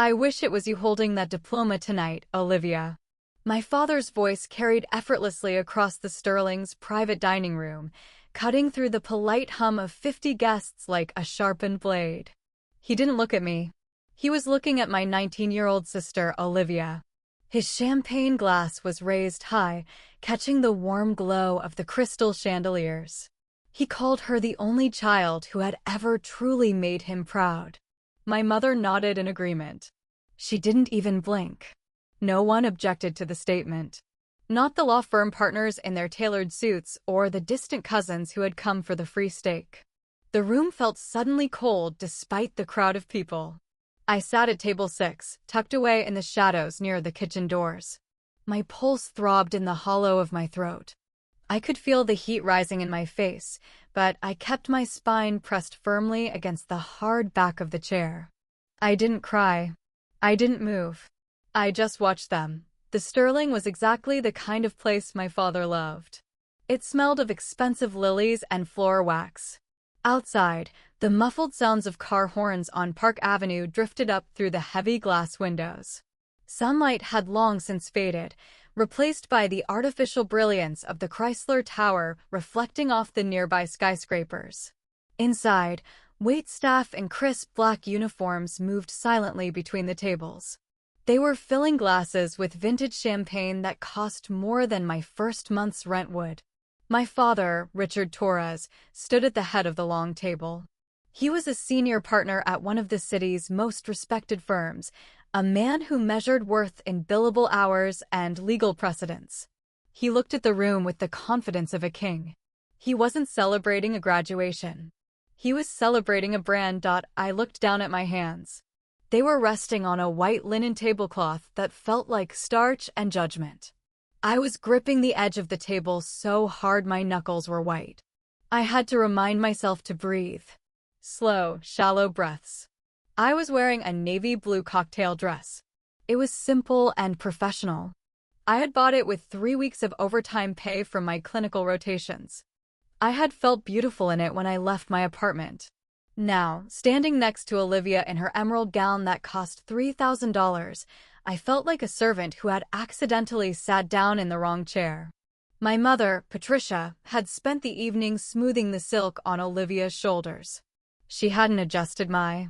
I wish it was you holding that diploma tonight, Olivia. My father's voice carried effortlessly across the Sterling's private dining room, cutting through the polite hum of 50 guests like a sharpened blade. He didn't look at me. He was looking at my 19-year-old sister, Olivia. His champagne glass was raised high, catching the warm glow of the crystal chandeliers. He called her the only child who had ever truly made him proud. My mother nodded in agreement. She didn't even blink. No one objected to the statement. Not the law firm partners in their tailored suits or the distant cousins who had come for the free steak. The room felt suddenly cold despite the crowd of people. I sat at table 6, tucked away in the shadows near the kitchen doors. My pulse throbbed in the hollow of my throat. I could feel the heat rising in my face, but I kept my spine pressed firmly against the hard back of the chair. I didn't cry. I didn't move. I just watched them. The Sterling was exactly the kind of place my father loved. It smelled of expensive lilies and floor wax. Outside, the muffled sounds of car horns on Park Avenue drifted up through the heavy glass windows. Sunlight had long since faded, replaced by the artificial brilliance of the Chrysler Tower reflecting off the nearby skyscrapers. Inside, waitstaff in crisp black uniforms moved silently between the tables. They were filling glasses with vintage champagne that cost more than my first month's rent would. My father, Richard Torres, stood at the head of the long table. He was a senior partner at one of the city's most respected firms, a man who measured worth in billable hours and legal precedents. He looked at the room with the confidence of a king. He wasn't celebrating a graduation. He was celebrating a brand. I looked down at my hands. They were resting on a white linen tablecloth that felt like starch and judgment. I was gripping the edge of the table so hard my knuckles were white. I had to remind myself to breathe. Slow, shallow breaths. I was wearing a navy blue cocktail dress. It was simple and professional. I had bought it with 3 weeks of overtime pay from my clinical rotations. I had felt beautiful in it when I left my apartment. Now, standing next to Olivia in her emerald gown that cost $3,000, I felt like a servant who had accidentally sat down in the wrong chair. My mother, Patricia, had spent the evening smoothing the silk on Olivia's shoulders. She hadn't adjusted my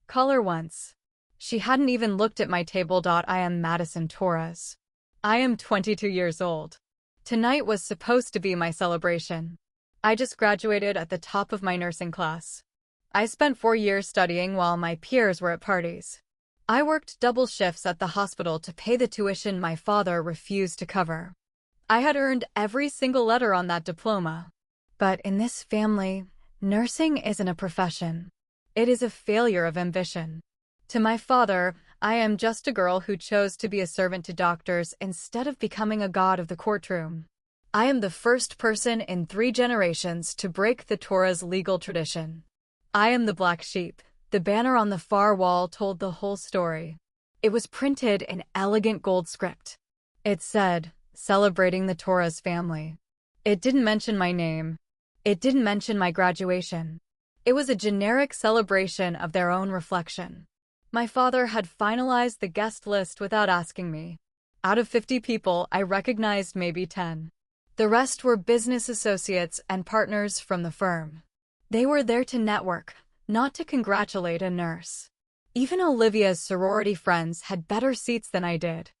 collar once. She hadn't even looked at my table. I am Madison Torres. I am 22 years old. Tonight was supposed to be my celebration. I just graduated at the top of my nursing class. I spent 4 years studying while my peers were at parties. I worked double shifts at the hospital to pay the tuition my father refused to cover. I had earned every single letter on that diploma. But in this family, nursing isn't a profession. It is a failure of ambition. To my father, I am just a girl who chose to be a servant to doctors instead of becoming a god of the courtroom. I am the first person in 3 generations to break the Torres legal tradition. I am the black sheep. The banner on the far wall told the whole story. It was printed in elegant gold script. It said, "Celebrating the Torres family." It didn't mention my name. It didn't mention my graduation. It was a generic celebration of their own reflection. My father had finalized the guest list without asking me. Out of 50 people, I recognized maybe 10. The rest were business associates and partners from the firm. They were there to network, not to congratulate a nurse. Even Olivia's sorority friends had better seats than I did.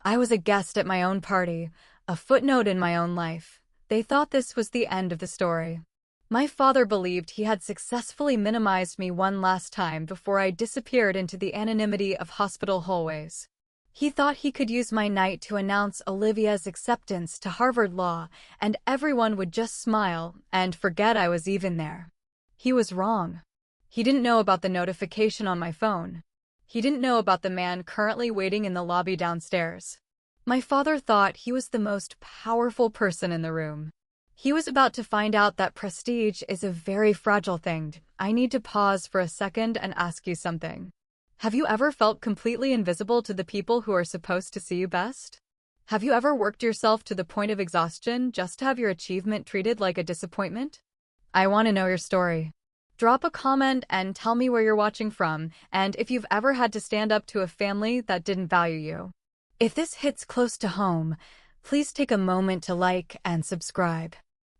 I was a guest at my own party, a footnote in my own life. They thought this was the end of the story. My father believed he had successfully minimized me one last time before I disappeared into the anonymity of hospital hallways. He thought he could use my night to announce Olivia's acceptance to Harvard Law, and everyone would just smile and forget I was even there. He was wrong. He didn't know about the notification on my phone. He didn't know about the man currently waiting in the lobby downstairs. My father thought he was the most powerful person in the room. He was about to find out that prestige is a very fragile thing. I need to pause for a second and ask you something. Have you ever felt completely invisible to the people who are supposed to see you best? Have you ever worked yourself to the point of exhaustion just to have your achievement treated like a disappointment? I want to know your story. Drop a comment and tell me where you're watching from, and if you've ever had to stand up to a family that didn't value you. If this hits close to home, please take a moment to like and subscribe.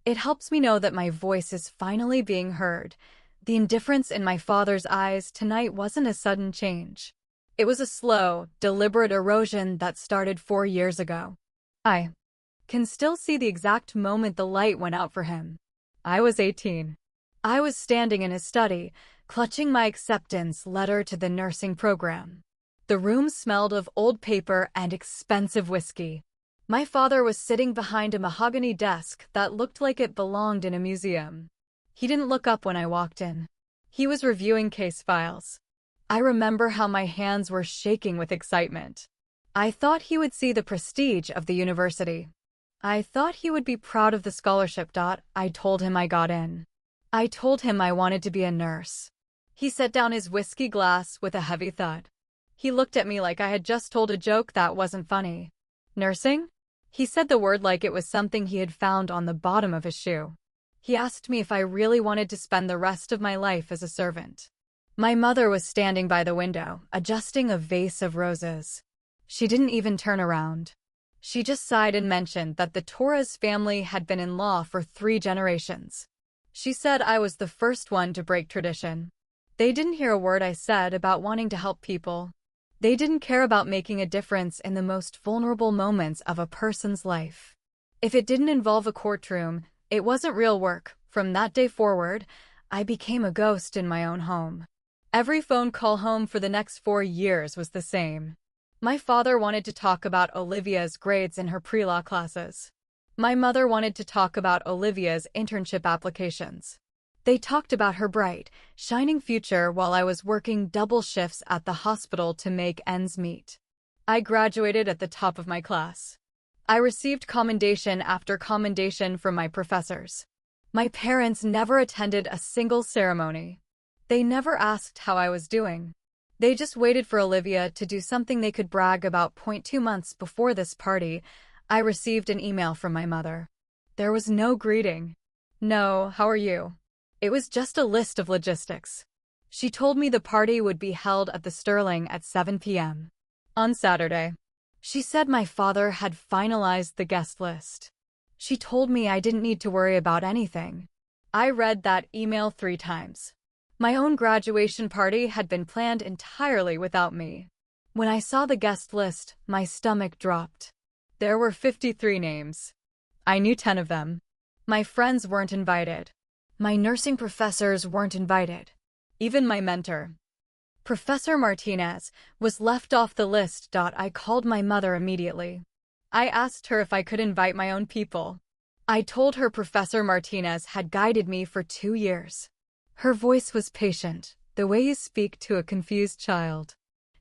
It helps me know that my voice is finally being heard. The indifference in my father's eyes tonight wasn't a sudden change. It was a slow, deliberate erosion that started 4 years ago. I can still see the exact moment the light went out for him. I was 18. I was standing in his study, clutching my acceptance letter to the nursing program. The room smelled of old paper and expensive whiskey. My father was sitting behind a mahogany desk that looked like it belonged in a museum. He didn't look up when I walked in. He was reviewing case files. I remember how my hands were shaking with excitement. I thought he would see the prestige of the university. I thought he would be proud of the scholarship. I told him I got in. I told him I wanted to be a nurse. He set down his whiskey glass with a heavy thud. He looked at me like I had just told a joke that wasn't funny. Nursing? He said the word like it was something he had found on the bottom of his shoe. He asked me if I really wanted to spend the rest of my life as a servant. My mother was standing by the window, adjusting a vase of roses. She didn't even turn around. She just sighed and mentioned that the Torres family had been in law for 3 generations. She said I was the first one to break tradition. They didn't hear a word I said about wanting to help people. They didn't care about making a difference in the most vulnerable moments of a person's life. If it didn't involve a courtroom, it wasn't real work. From that day forward, I became a ghost in my own home. Every phone call home for the next 4 years was the same. My father wanted to talk about Olivia's grades in her pre-law classes. My mother wanted to talk about Olivia's internship applications. They talked about her bright, shining future while I was working double shifts at the hospital to make ends meet. I graduated at the top of my class. I received commendation after commendation from my professors. My parents never attended a single ceremony. They never asked how I was doing. They just waited for Olivia to do something they could brag about. 2 months before this party, I received an email from my mother. There was no greeting. No, how are you? It was just a list of logistics. She told me the party would be held at the Sterling at 7 p.m. on Saturday. She said my father had finalized the guest list. She told me I didn't need to worry about anything. I read that email 3 times. My own graduation party had been planned entirely without me. When I saw the guest list, my stomach dropped. There were 53 names. I knew 10 of them. My friends weren't invited. My nursing professors weren't invited. Even my mentor, Professor Martinez, was left off the list. I called my mother immediately. I asked her if I could invite my own people. I told her Professor Martinez had guided me for 2 years. Her voice was patient, the way you speak to a confused child.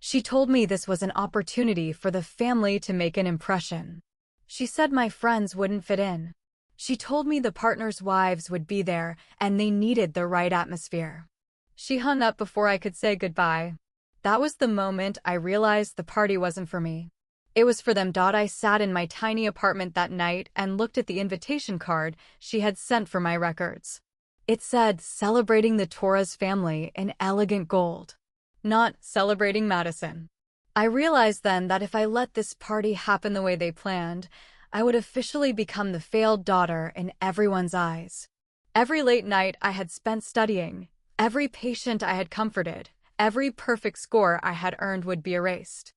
She told me this was an opportunity for the family to make an impression. She said my friends wouldn't fit in. She told me the partners' wives would be there, and they needed the right atmosphere. She hung up before I could say goodbye. That was the moment I realized the party wasn't for me. It was for them. I sat in my tiny apartment that night and looked at the invitation card she had sent for my records. It said, "Celebrating the Torres family in elegant gold," not "Celebrating Madison." I realized then that if I let this party happen the way they planned, I would officially become the failed daughter in everyone's eyes. Every late night I had spent studying, every patient I had comforted, every perfect score I had earned would be erased.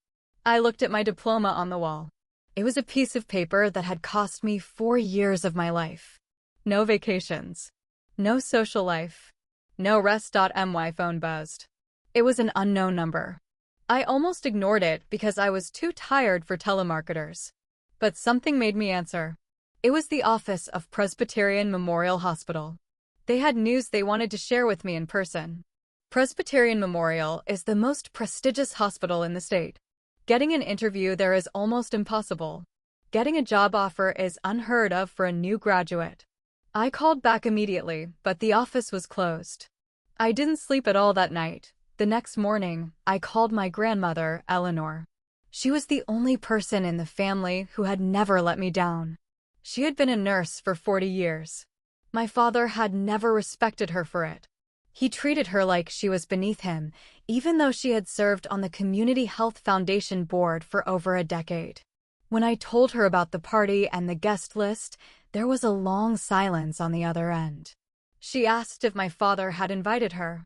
I looked at my diploma on the wall. It was a piece of paper that had cost me 4 years of my life. No vacations. No social life. No rest. My phone buzzed. It was an unknown number. I almost ignored it because I was too tired for telemarketers. But something made me answer. It was the office of Presbyterian Memorial Hospital. They had news they wanted to share with me in person. Presbyterian Memorial is the most prestigious hospital in the state. Getting an interview there is almost impossible. Getting a job offer is unheard of for a new graduate. I called back immediately, but the office was closed. I didn't sleep at all that night. The next morning, I called my grandmother, Eleanor. She was the only person in the family who had never let me down. She had been a nurse for 40 years. My father had never respected her for it. He treated her like she was beneath him, even though she had served on the Community Health Foundation board for over a decade. When I told her about the party and the guest list, there was a long silence on the other end. She asked if my father had invited her.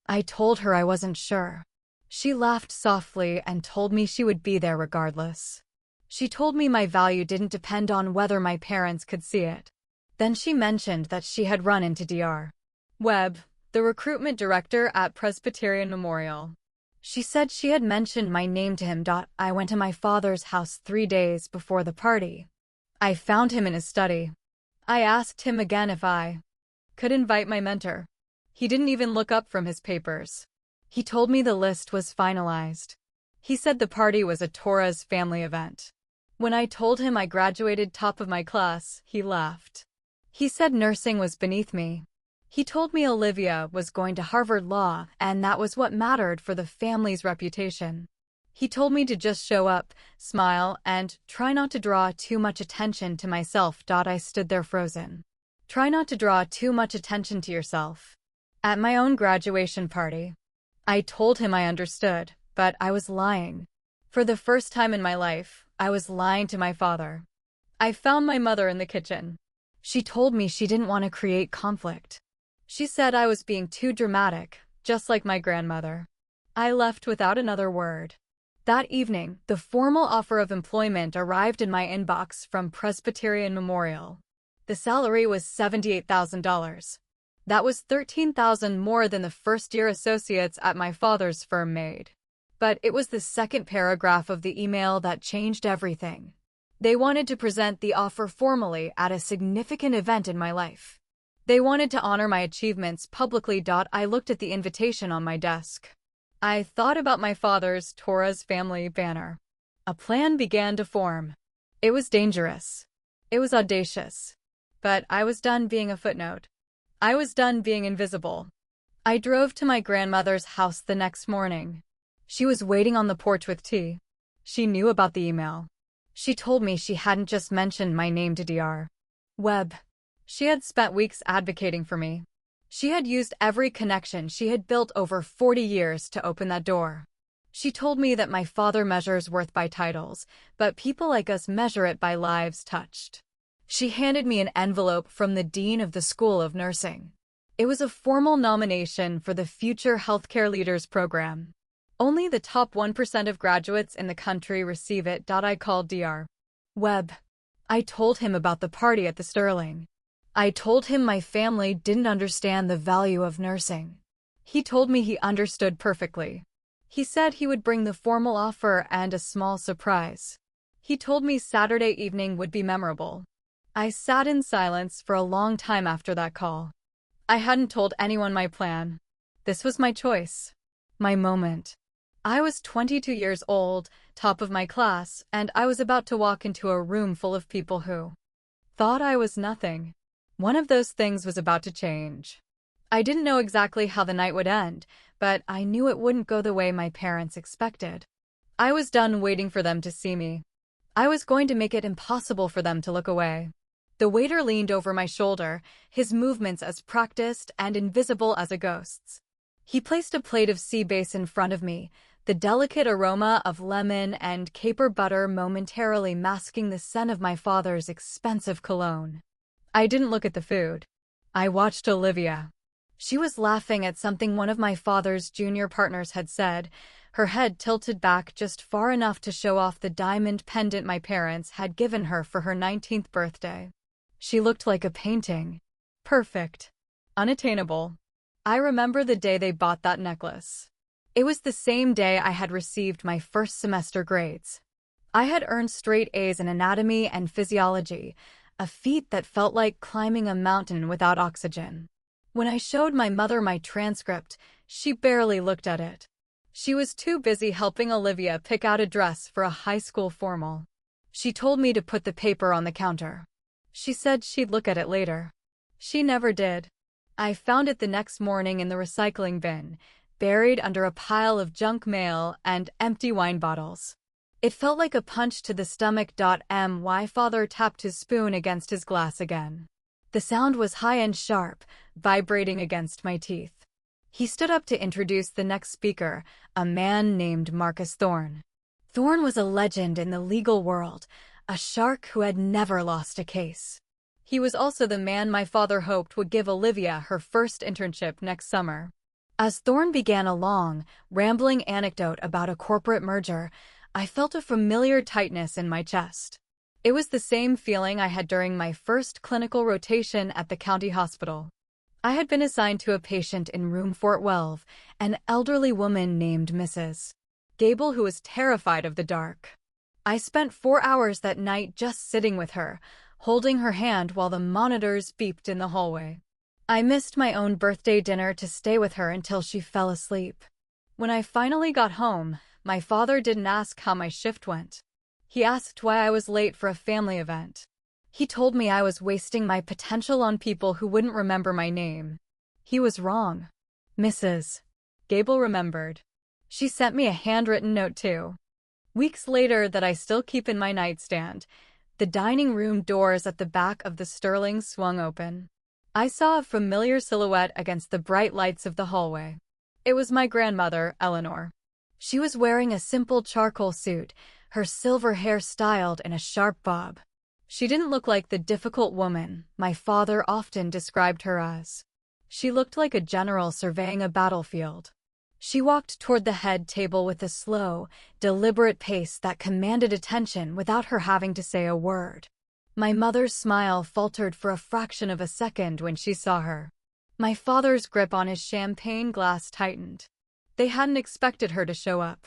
I told her I wasn't sure. She laughed softly and told me she would be there regardless. She told me my value didn't depend on whether my parents could see it. Then she mentioned that she had run into Dr. Webb, the recruitment director at Presbyterian Memorial. She said she had mentioned my name to him. I went to my father's house 3 days before the party. I found him in his study. I asked him again if I could invite my mentor. He didn't even look up from his papers. He told me the list was finalized. He said the party was a Torres family event. When I told him I graduated top of my class, he laughed. He said nursing was beneath me. He told me Olivia was going to Harvard Law, and that was what mattered for the family's reputation. He told me to just show up, smile, and try not to draw too much attention to myself. I stood there frozen. Try not to draw too much attention to yourself. At my own graduation party, I told him I understood, but I was lying. For the first time in my life, I was lying to my father. I found my mother in the kitchen. She told me she didn't want to create conflict. She said I was being too dramatic, just like my grandmother. I left without another word. That evening, the formal offer of employment arrived in my inbox from Presbyterian Memorial. The salary was $78,000. That was $13,000 more than the first-year associates at my father's firm made. But it was the second paragraph of the email that changed everything. They wanted to present the offer formally at a significant event in my life. They wanted to honor my achievements publicly. I looked at the invitation on my desk. I thought about my father's Torres family banner. A plan began to form. It was dangerous. It was audacious. But I was done being a footnote. I was done being invisible. I drove to my grandmother's house the next morning. She was waiting on the porch with tea. She knew about the email. She told me she hadn't just mentioned my name to Dr. Webb. She had spent weeks advocating for me. She had used every connection she had built over 40 years to open that door. She told me that my father measures worth by titles, but people like us measure it by lives touched. She handed me an envelope from the dean of the School of Nursing. It was a formal nomination for the Future Healthcare Leaders Program. Only the top 1% of graduates in the country receive it. I called Dr. Webb. I told him about the party at the Sterling. I told him my family didn't understand the value of nursing. He told me he understood perfectly. He said he would bring the formal offer and a small surprise. He told me Saturday evening would be memorable. I sat in silence for a long time after that call. I hadn't told anyone my plan. This was my choice. My moment. I was 22 years old, top of my class, and I was about to walk into a room full of people who thought I was nothing. One of those things was about to change. I didn't know exactly how the night would end, but I knew it wouldn't go the way my parents expected. I was done waiting for them to see me. I was going to make it impossible for them to look away. The waiter leaned over my shoulder, his movements as practiced and invisible as a ghost's. He placed a plate of sea bass in front of me, the delicate aroma of lemon and caper butter momentarily masking the scent of my father's expensive cologne. I didn't look at the food. I watched Olivia. She was laughing at something one of my father's junior partners had said, her head tilted back just far enough to show off the diamond pendant my parents had given her for her 19th birthday. She looked like a painting. Perfect. Unattainable. I remember the day they bought that necklace. It was the same day I had received my first semester grades. I had earned straight A's in anatomy and physiology, a feat that felt like climbing a mountain without oxygen. When I showed my mother my transcript, she barely looked at it. She was too busy helping Olivia pick out a dress for a high school formal. She told me to put the paper on the counter. She said she'd look at it later. She never did. I found it the next morning in the recycling bin, buried under a pile of junk mail and empty wine bottles. It felt like a punch to the stomach. My father tapped his spoon against his glass again. The sound was high and sharp, vibrating against my teeth. He stood up to introduce the next speaker, a man named Marcus Thorne. Thorne was a legend in the legal world, a shark who had never lost a case. He was also the man my father hoped would give Olivia her first internship next summer. As Thorne began a long, rambling anecdote about a corporate merger, I felt a familiar tightness in my chest. It was the same feeling I had during my first clinical rotation at the county hospital. I had been assigned to a patient in room 412, an elderly woman named Mrs. Gable who was terrified of the dark. I spent 4 hours that night just sitting with her, holding her hand while the monitors beeped in the hallway. I missed my own birthday dinner to stay with her until she fell asleep. When I finally got home, my father didn't ask how my shift went. He asked why I was late for a family event. He told me I was wasting my potential on people who wouldn't remember my name. He was wrong. Mrs. Gable remembered. She sent me a handwritten note too. Weeks later that I still keep in my nightstand, the dining room doors at the back of the Sterling swung open. I saw a familiar silhouette against the bright lights of the hallway. It was my grandmother, Eleanor. She was wearing a simple charcoal suit, her silver hair styled in a sharp bob. She didn't look like the difficult woman my father often described her as. She looked like a general surveying a battlefield. She walked toward the head table with a slow, deliberate pace that commanded attention without her having to say a word. My mother's smile faltered for a fraction of a second when she saw her. My father's grip on his champagne glass tightened. They hadn't expected her to show up.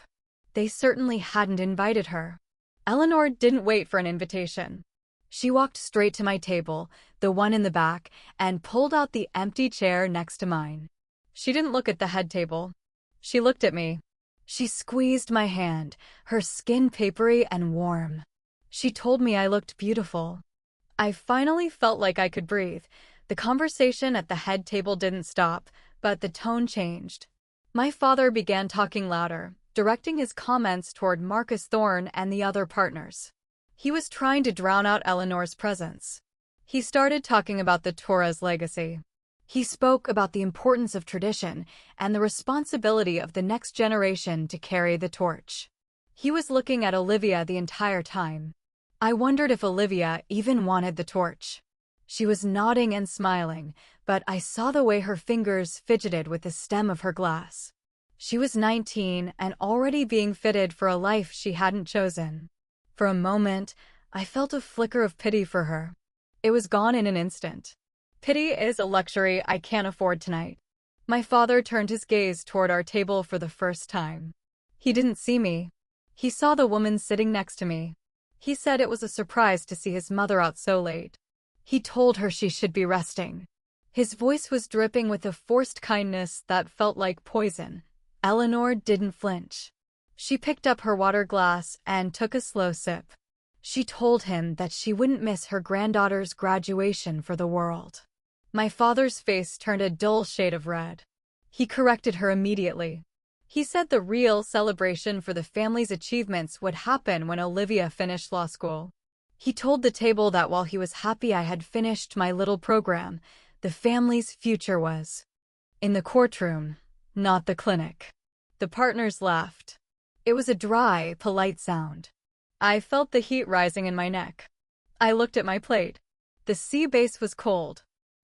They certainly hadn't invited her. Eleanor didn't wait for an invitation. She walked straight to my table, the one in the back, and pulled out the empty chair next to mine. She didn't look at the head table. She looked at me. She squeezed my hand, her skin papery and warm. She told me I looked beautiful. I finally felt like I could breathe. The conversation at the head table didn't stop, but the tone changed. My father began talking louder, directing his comments toward Marcus Thorne and the other partners. He was trying to drown out Eleanor's presence. He started talking about the Torres legacy. He spoke about the importance of tradition and the responsibility of the next generation to carry the torch. He was looking at Olivia the entire time. I wondered if Olivia even wanted the torch. She was nodding and smiling, but I saw the way her fingers fidgeted with the stem of her glass. She was 19 and already being fitted for a life she hadn't chosen. For a moment, I felt a flicker of pity for her. It was gone in an instant. Pity is a luxury I can't afford tonight. My father turned his gaze toward our table for the first time. He didn't see me. He saw the woman sitting next to me. He said it was a surprise to see his mother out so late. He told her she should be resting. His voice was dripping with a forced kindness that felt like poison. Eleanor didn't flinch. She picked up her water glass and took a slow sip. She told him that she wouldn't miss her granddaughter's graduation for the world. My father's face turned a dull shade of red. He corrected her immediately. He said the real celebration for the family's achievements would happen when Olivia finished law school. He told the table that while he was happy I had finished my little program, the family's future was in the courtroom, not the clinic. The partners laughed. It was a dry, polite sound. I felt the heat rising in my neck. I looked at my plate. The sea base was cold.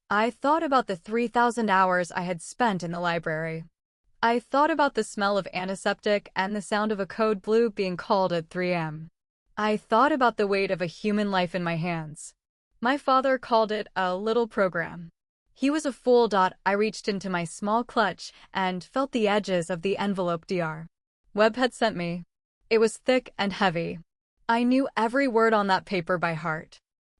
I thought about the 3,000 hours I had spent in the library. I thought about the smell of antiseptic and the sound of a code blue being called at 3 a.m. I thought about the weight of a human life in my hands. My father called it a little program. He was a fool. I reached into my small clutch and felt the edges of the envelope Dr. Webb had sent me. It was thick and heavy. I knew every word on that paper by heart.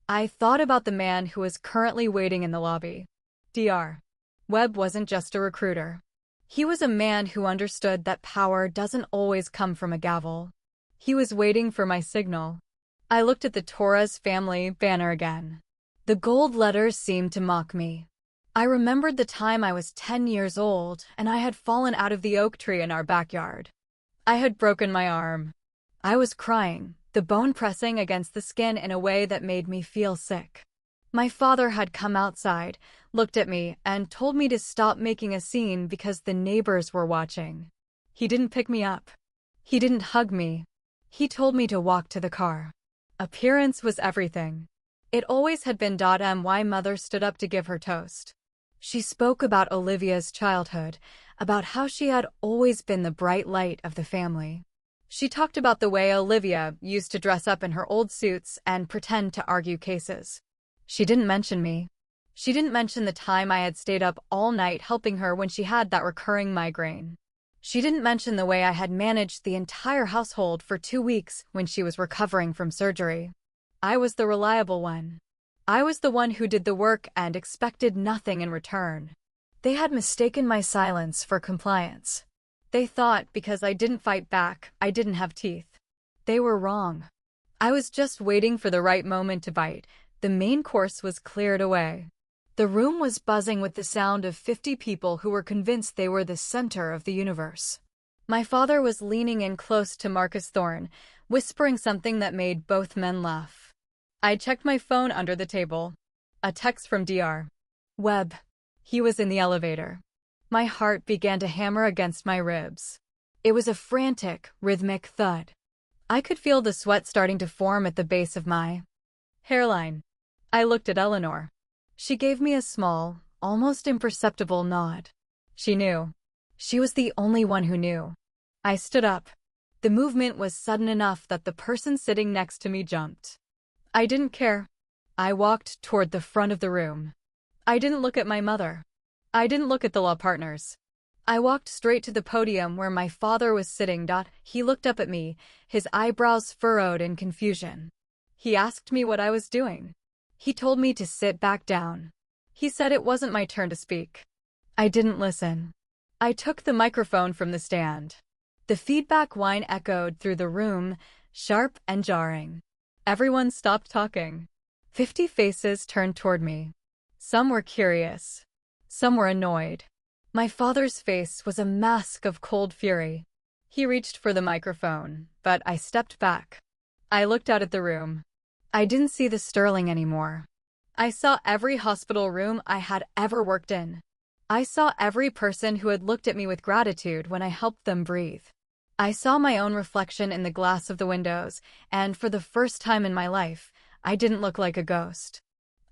I thought about the man who was currently waiting in the lobby. Dr. Webb wasn't just a recruiter. He was a man who understood that power doesn't always come from a gavel. He was waiting for my signal. I looked at the Torres family banner again. The gold letters seemed to mock me. I remembered the time I was 10 years old and I had fallen out of the oak tree in our backyard. I had broken my arm. I was crying, the bone pressing against the skin in a way that made me feel sick. My father had come outside, looked at me, and told me to stop making a scene because the neighbors were watching. He didn't pick me up. He didn't hug me. He told me to walk to the car. Appearance was everything. It always had been. My mother stood up to give her toast. She spoke about Olivia's childhood, about how she had always been the bright light of the family. She talked about the way Olivia used to dress up in her old suits and pretend to argue cases. She didn't mention me. She didn't mention the time I had stayed up all night helping her when she had that recurring migraine. She didn't mention the way I had managed the entire household for 2 weeks when she was recovering from surgery. I was the reliable one. I was the one who did the work and expected nothing in return. They had mistaken my silence for compliance. They thought because I didn't fight back, I didn't have teeth. They were wrong. I was just waiting for the right moment to bite. The main course was cleared away. The room was buzzing with the sound of 50 people who were convinced they were the center of the universe. My father was leaning in close to Marcus Thorne, whispering something that made both men laugh. I checked my phone under the table. A text from Dr. Webb. He was in the elevator. My heart began to hammer against my ribs. It was a frantic, rhythmic thud. I could feel the sweat starting to form at the base of my hairline. I looked at Eleanor. She gave me a small, almost imperceptible nod. She knew. She was the only one who knew. I stood up. The movement was sudden enough that the person sitting next to me jumped. I didn't care. I walked toward the front of the room. I didn't look at my mother. I didn't look at the law partners. I walked straight to the podium where my father was sitting. He looked up at me, his eyebrows furrowed in confusion. He asked me what I was doing. He told me to sit back down. He said it wasn't my turn to speak. I didn't listen. I took the microphone from the stand. The feedback whine echoed through the room, sharp and jarring. Everyone stopped talking. 50 faces turned toward me. Some were curious. Some were annoyed. My father's face was a mask of cold fury. He reached for the microphone, but I stepped back. I looked out at the room. I didn't see the Sterling anymore. I saw every hospital room I had ever worked in. I saw every person who had looked at me with gratitude when I helped them breathe. I saw my own reflection in the glass of the windows, and for the first time in my life, I didn't look like a ghost.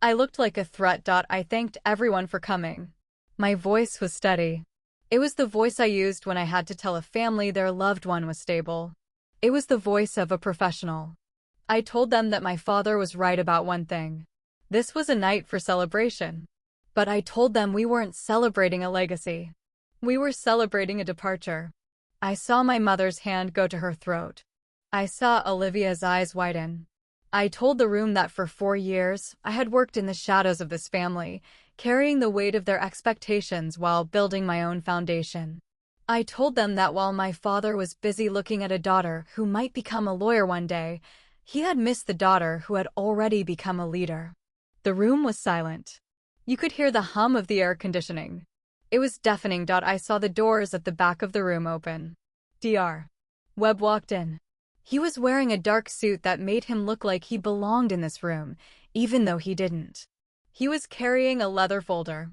I looked like a threat. I thanked everyone for coming. My voice was steady. It was the voice I used when I had to tell a family their loved one was stable. It was the voice of a professional. I told them that my father was right about one thing. This was a night for celebration. But I told them we weren't celebrating a legacy. We were celebrating a departure. I saw my mother's hand go to her throat. I saw Olivia's eyes widen. I told the room that for 4 years, I had worked in the shadows of this family, carrying the weight of their expectations while building my own foundation. I told them that while my father was busy looking at a daughter who might become a lawyer one day, he had missed the daughter who had already become a leader. The room was silent. You could hear the hum of the air conditioning. It was deafening. I saw the doors at the back of the room open. Dr. Webb walked in. He was wearing a dark suit that made him look like he belonged in this room, even though he didn't. He was carrying a leather folder.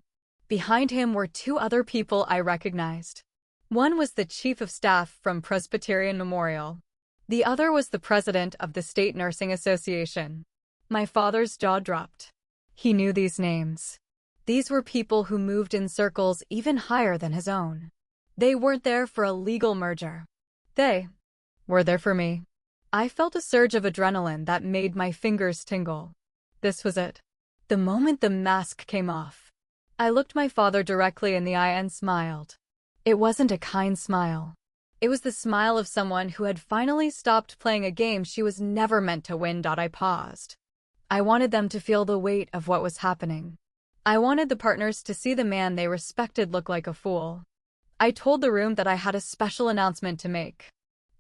Behind him were 2 other people I recognized. One was the chief of staff from Presbyterian Memorial. The other was the president of the State Nursing Association. My father's jaw dropped. He knew these names. These were people who moved in circles even higher than his own. They weren't there for a legal merger. They were there for me. I felt a surge of adrenaline that made my fingers tingle. This was it. The moment the mask came off, I looked my father directly in the eye and smiled. It wasn't a kind smile. It was the smile of someone who had finally stopped playing a game she was never meant to win. I paused. I wanted them to feel the weight of what was happening. I wanted the partners to see the man they respected look like a fool. I told the room that I had a special announcement to make.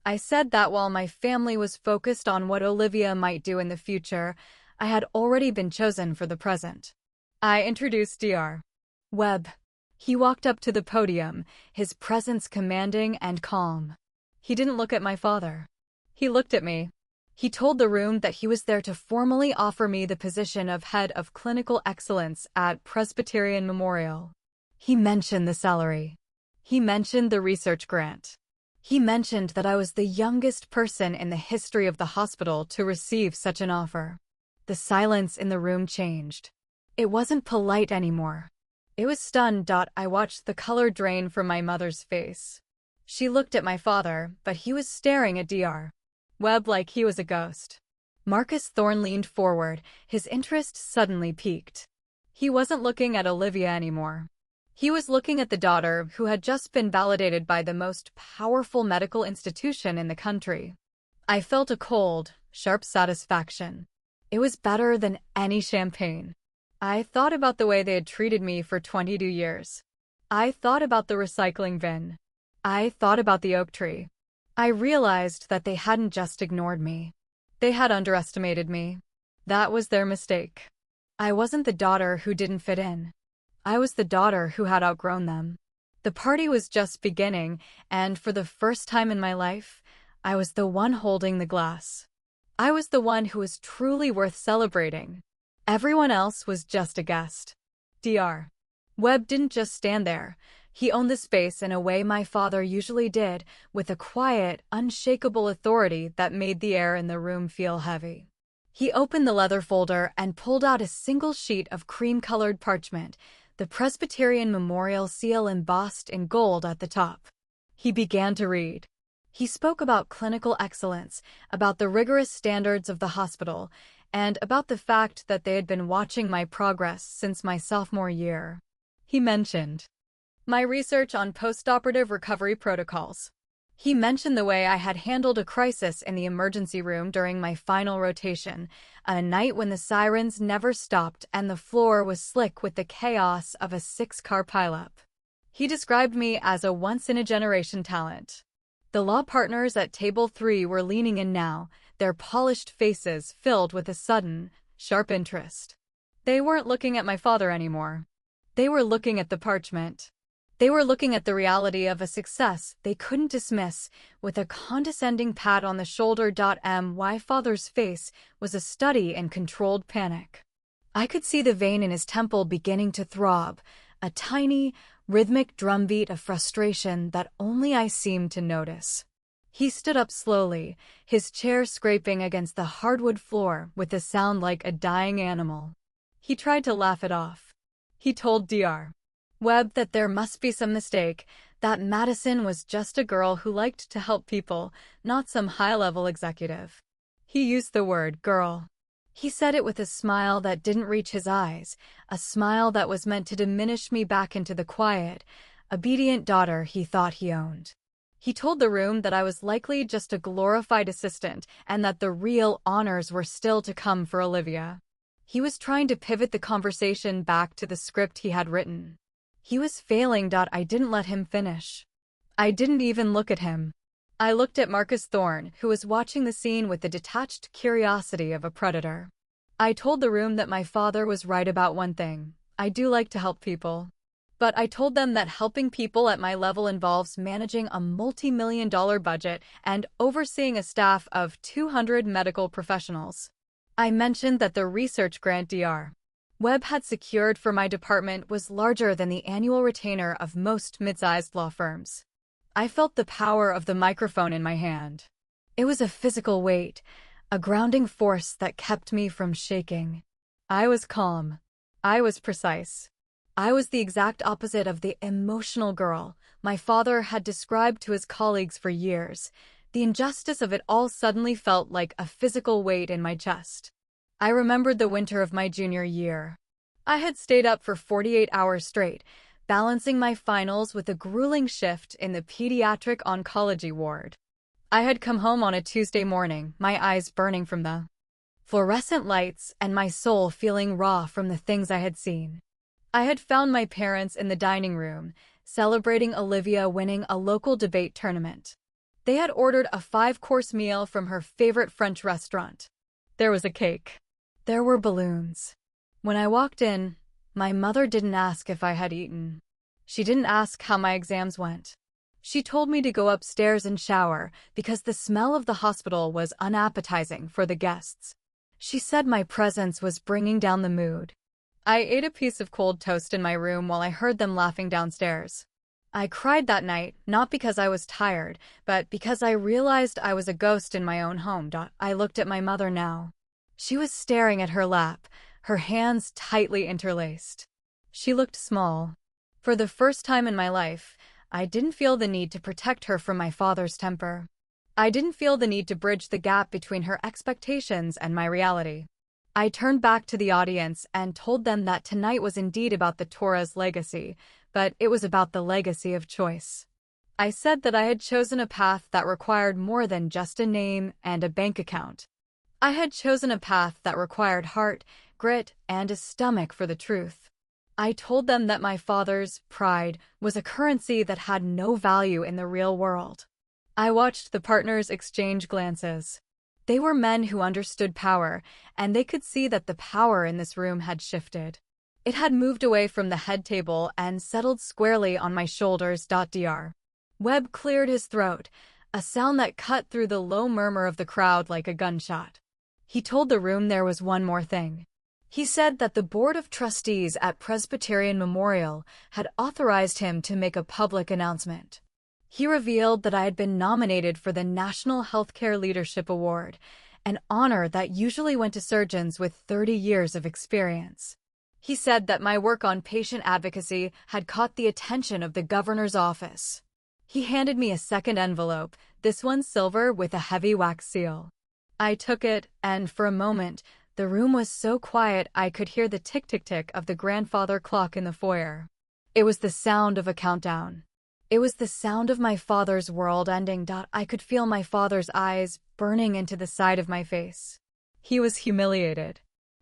I said that while my family was focused on what Olivia might do in the future, I had already been chosen for the present. I introduced Dr. Webb. He walked up to the podium, his presence commanding and calm. He didn't look at my father. He looked at me. He told the room that he was there to formally offer me the position of head of clinical excellence at Presbyterian Memorial. He mentioned the salary. He mentioned the research grant. He mentioned that I was the youngest person in the history of the hospital to receive such an offer. The silence in the room changed. It wasn't polite anymore. It was stunned. I watched the color drain from my mother's face. She looked at my father, but he was staring at Dr. Webb like he was a ghost. Marcus Thorne leaned forward, his interest suddenly piqued. He wasn't looking at Olivia anymore. He was looking at the daughter who had just been validated by the most powerful medical institution in the country. I felt a cold, sharp satisfaction. It was better than any champagne. I thought about the way they had treated me for 22 years. I thought about the recycling bin. I thought about the oak tree. I realized that they hadn't just ignored me. They had underestimated me. That was their mistake. I wasn't the daughter who didn't fit in. I was the daughter who had outgrown them. The party was just beginning, and for the first time in my life, I was the one holding the glass. I was the one who was truly worth celebrating. Everyone else was just a guest. Dr. Webb didn't just stand there. He owned the space in a way my father usually did, with a quiet, unshakable authority that made the air in the room feel heavy. He opened the leather folder and pulled out a single sheet of cream-colored parchment, the Presbyterian Memorial seal embossed in gold at the top. He began to read. He spoke about clinical excellence, about the rigorous standards of the hospital, and about the fact that they had been watching my progress since my sophomore year. He mentioned my research on postoperative recovery protocols. He mentioned the way I had handled a crisis in the emergency room during my final rotation, a night when the sirens never stopped and the floor was slick with the chaos of a 6-car pileup. He described me as a once-in-a-generation talent. The law partners at Table 3 were leaning in now, their polished faces filled with a sudden, sharp interest. They weren't looking at my father anymore. They were looking at the parchment. They were looking at the reality of a success they couldn't dismiss, with a condescending pat on the shoulder. My father's face was a study in controlled panic. I could see the vein in his temple beginning to throb, a tiny, rhythmic drumbeat of frustration that only I seemed to notice. He stood up slowly, his chair scraping against the hardwood floor with a sound like a dying animal. He tried to laugh it off. He told Dr. Webb that there must be some mistake, that Madison was just a girl who liked to help people, not some high-level executive. He used the word girl. He said it with a smile that didn't reach his eyes, a smile that was meant to diminish me back into the quiet, obedient daughter he thought he owned. He told the room that I was likely just a glorified assistant and that the real honors were still to come for Olivia. He was trying to pivot the conversation back to the script he had written. He was failing. I didn't let him finish. I didn't even look at him. I looked at Marcus Thorne, who was watching the scene with the detached curiosity of a predator. I told the room that my father was right about one thing. I do like to help people. But I told them that helping people at my level involves managing a multi-million-dollar budget and overseeing a staff of 200 medical professionals. I mentioned that the research grant Dr. Webb had secured for my department was larger than the annual retainer of most mid-sized law firms. I felt the power of the microphone in my hand. It was a physical weight, a grounding force that kept me from shaking. I was calm. I was precise. I was the exact opposite of the emotional girl my father had described to his colleagues for years. The injustice of it all suddenly felt like a physical weight in my chest. I remembered the winter of my junior year. I had stayed up for 48 hours straight, balancing my finals with a grueling shift in the pediatric oncology ward. I had come home on a Tuesday morning, my eyes burning from the fluorescent lights and my soul feeling raw from the things I had seen. I had found my parents in the dining room, celebrating Olivia winning a local debate tournament. They had ordered a 5-course meal from her favorite French restaurant. There was a cake. There were balloons. When I walked in, my mother didn't ask if I had eaten. She didn't ask how my exams went. She told me to go upstairs and shower because the smell of the hospital was unappetizing for the guests. She said my presence was bringing down the mood. I ate a piece of cold toast in my room while I heard them laughing downstairs. I cried that night, not because I was tired, but because I realized I was a ghost in my own home. I looked at my mother now. She was staring at her lap, her hands tightly interlaced. She looked small. For the first time in my life, I didn't feel the need to protect her from my father's temper. I didn't feel the need to bridge the gap between her expectations and my reality. I turned back to the audience and told them that tonight was indeed about the Torah's legacy, but it was about the legacy of choice. I said that I had chosen a path that required more than just a name and a bank account. I had chosen a path that required heart, grit, and a stomach for the truth. I told them that my father's pride was a currency that had no value in the real world. I watched the partners exchange glances. They were men who understood power, and they could see that the power in this room had shifted. It had moved away from the head table and settled squarely on my shoulders. Dr. Webb cleared his throat, a sound that cut through the low murmur of the crowd like a gunshot. He told the room there was one more thing. He said that the Board of Trustees at Presbyterian Memorial had authorized him to make a public announcement. He revealed that I had been nominated for the National Healthcare Leadership Award, an honor that usually went to surgeons with 30 years of experience. He said that my work on patient advocacy had caught the attention of the governor's office. He handed me a second envelope, this one silver with a heavy wax seal. I took it, and for a moment, the room was so quiet I could hear the tick-tick-tick of the grandfather clock in the foyer. It was the sound of a countdown. It was the sound of my father's world ending. I could feel my father's eyes burning into the side of my face. He was humiliated.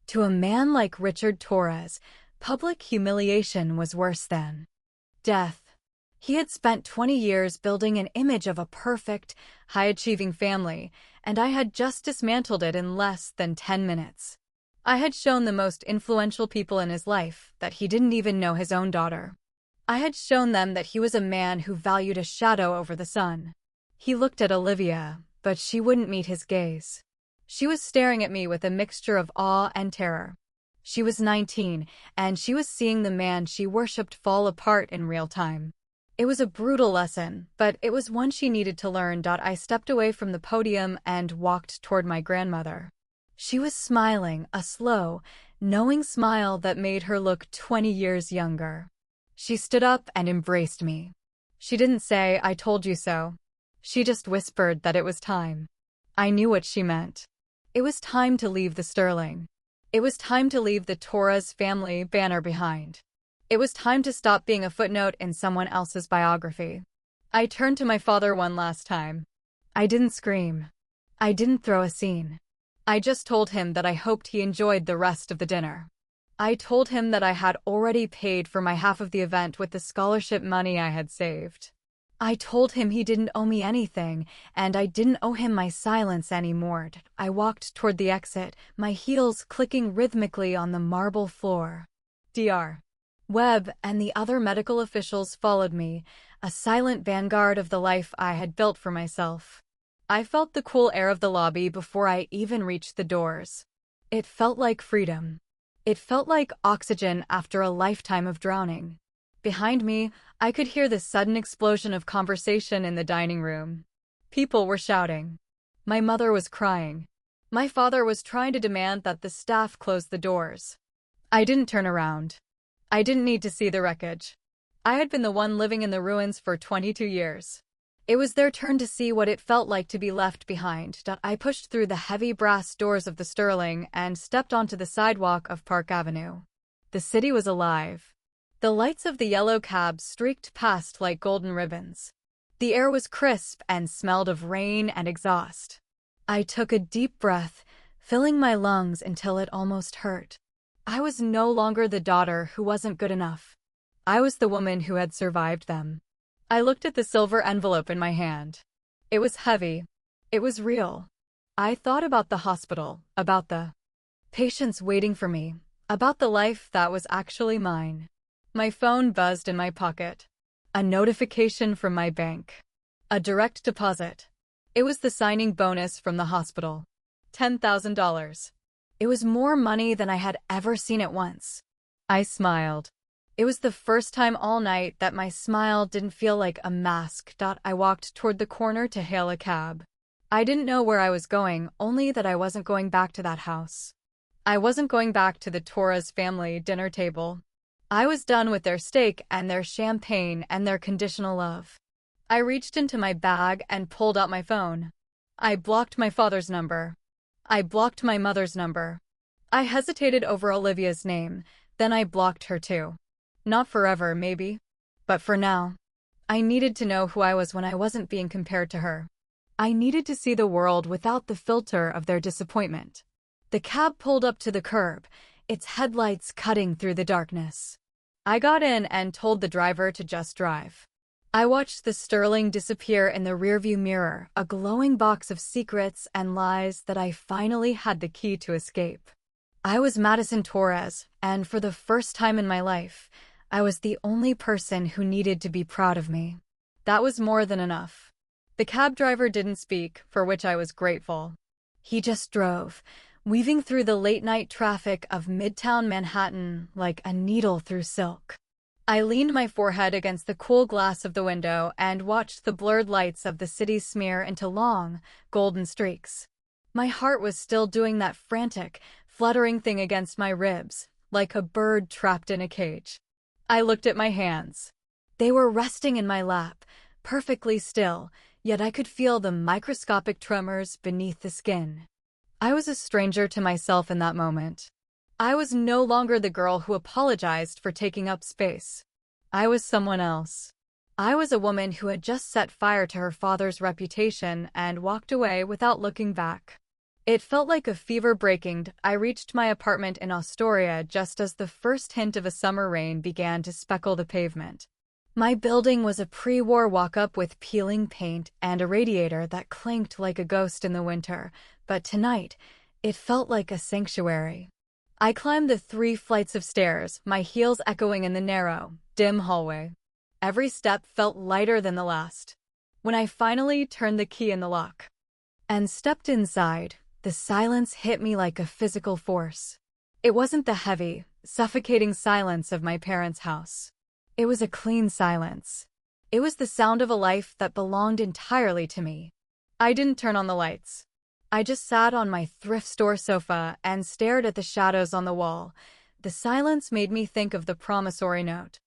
To a man like Richard Torres, public humiliation was worse than death. He had spent 20 years building an image of a perfect, high-achieving family, and I had just dismantled it in less than 10 minutes. I had shown the most influential people in his life that he didn't even know his own daughter. I had shown them that he was a man who valued a shadow over the sun. He looked at Olivia, but she wouldn't meet his gaze. She was staring at me with a mixture of awe and terror. She was 19, and she was seeing the man she worshipped fall apart in real time. It was a brutal lesson, but it was one she needed to learn. I stepped away from the podium and walked toward my grandmother. She was smiling, a slow, knowing smile that made her look 20 years younger. She stood up and embraced me. She didn't say, "I told you so." She just whispered that it was time. I knew what she meant. It was time to leave the Sterling. It was time to leave the Torres family banner behind. It was time to stop being a footnote in someone else's biography. I turned to my father one last time. I didn't scream. I didn't throw a scene. I just told him that I hoped he enjoyed the rest of the dinner. I told him that I had already paid for my half of the event with the scholarship money I had saved. I told him he didn't owe me anything, and I didn't owe him my silence anymore. I walked toward the exit, my heels clicking rhythmically on the marble floor. Dr. Webb and the other medical officials followed me, a silent vanguard of the life I had built for myself. I felt the cool air of the lobby before I even reached the doors. It felt like freedom. It felt like oxygen after a lifetime of drowning. Behind me, I could hear the sudden explosion of conversation in the dining room. People were shouting. My mother was crying. My father was trying to demand that the staff close the doors. I didn't turn around. I didn't need to see the wreckage. I had been the one living in the ruins for 22 years. It was their turn to see what it felt like to be left behind. I pushed through the heavy brass doors of the Sterling and stepped onto the sidewalk of Park Avenue. The city was alive. The lights of the yellow cabs streaked past like golden ribbons. The air was crisp and smelled of rain and exhaust. I took a deep breath, filling my lungs until it almost hurt. I was no longer the daughter who wasn't good enough. I was the woman who had survived them. I looked at the silver envelope in my hand. It was heavy. It was real. I thought about the hospital, about the patients waiting for me, about the life that was actually mine. My phone buzzed in my pocket. A notification from my bank. A direct deposit. It was the signing bonus from the hospital. $10,000. It was more money than I had ever seen at once. I smiled. It was the first time all night that my smile didn't feel like a mask. I walked toward the corner to hail a cab. I didn't know where I was going, only that I wasn't going back to that house. I wasn't going back to the Torres family dinner table. I was done with their steak and their champagne and their conditional love. I reached into my bag and pulled out my phone. I blocked my father's number. I blocked my mother's number. I hesitated over Olivia's name, then I blocked her too. Not forever, maybe. But for now. I needed to know who I was when I wasn't being compared to her. I needed to see the world without the filter of their disappointment. The cab pulled up to the curb, its headlights cutting through the darkness. I got in and told the driver to just drive. I watched the Sterling disappear in the rearview mirror, a glowing box of secrets and lies that I finally had the key to escape. I was Madison Torres, and for the first time in my life, I was the only person who needed to be proud of me. That was more than enough. The cab driver didn't speak, for which I was grateful. He just drove, weaving through the late-night traffic of Midtown Manhattan like a needle through silk. I leaned my forehead against the cool glass of the window and watched the blurred lights of the city smear into long, golden streaks. My heart was still doing that frantic, fluttering thing against my ribs, like a bird trapped in a cage. I looked at my hands. They were resting in my lap, perfectly still, yet I could feel the microscopic tremors beneath the skin. I was a stranger to myself in that moment. I was no longer the girl who apologized for taking up space. I was someone else. I was a woman who had just set fire to her father's reputation and walked away without looking back. It felt like a fever breaking. I reached my apartment in Astoria just as the first hint of a summer rain began to speckle the pavement. My building was a pre-war walk-up with peeling paint and a radiator that clanked like a ghost in the winter, but tonight, it felt like a sanctuary. I climbed the 3 flights of stairs, my heels echoing in the narrow, dim hallway. Every step felt lighter than the last. When I finally turned the key in the lock and stepped inside, the silence hit me like a physical force. It wasn't the heavy, suffocating silence of my parents' house. It was a clean silence. It was the sound of a life that belonged entirely to me. I didn't turn on the lights. I just sat on my thrift store sofa and stared at the shadows on the wall. The silence made me think of the promissory note.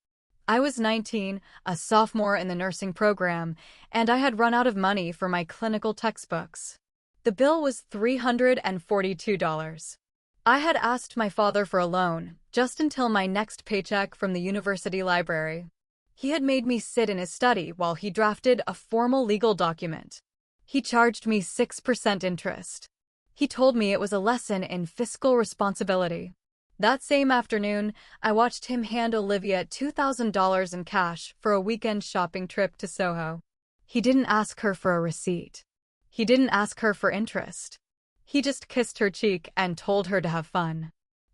I was 19, a sophomore in the nursing program, and I had run out of money for my clinical textbooks. The bill was $342. I had asked my father for a loan, just until my next paycheck from the university library. He had made me sit in his study while he drafted a formal legal document. He charged me 6% interest. He told me it was a lesson in fiscal responsibility. That same afternoon, I watched him hand Olivia $2,000 in cash for a weekend shopping trip to Soho. He didn't ask her for a receipt. He didn't ask her for interest. He just kissed her cheek and told her to have fun.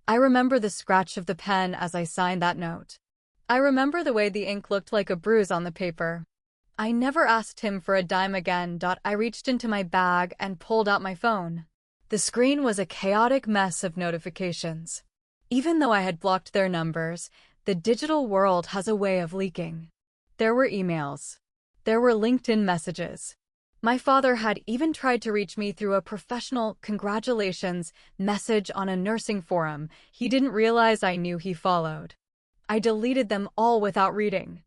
I remember the scratch of the pen as I signed that note. I remember the way the ink looked like a bruise on the paper. I never asked him for a dime again. I reached into my bag and pulled out my phone. The screen was a chaotic mess of notifications. Even though I had blocked their numbers, the digital world has a way of leaking. There were emails. There were LinkedIn messages. My father had even tried to reach me through a professional congratulations message on a nursing forum he didn't realize I knew he followed. I deleted them all without reading.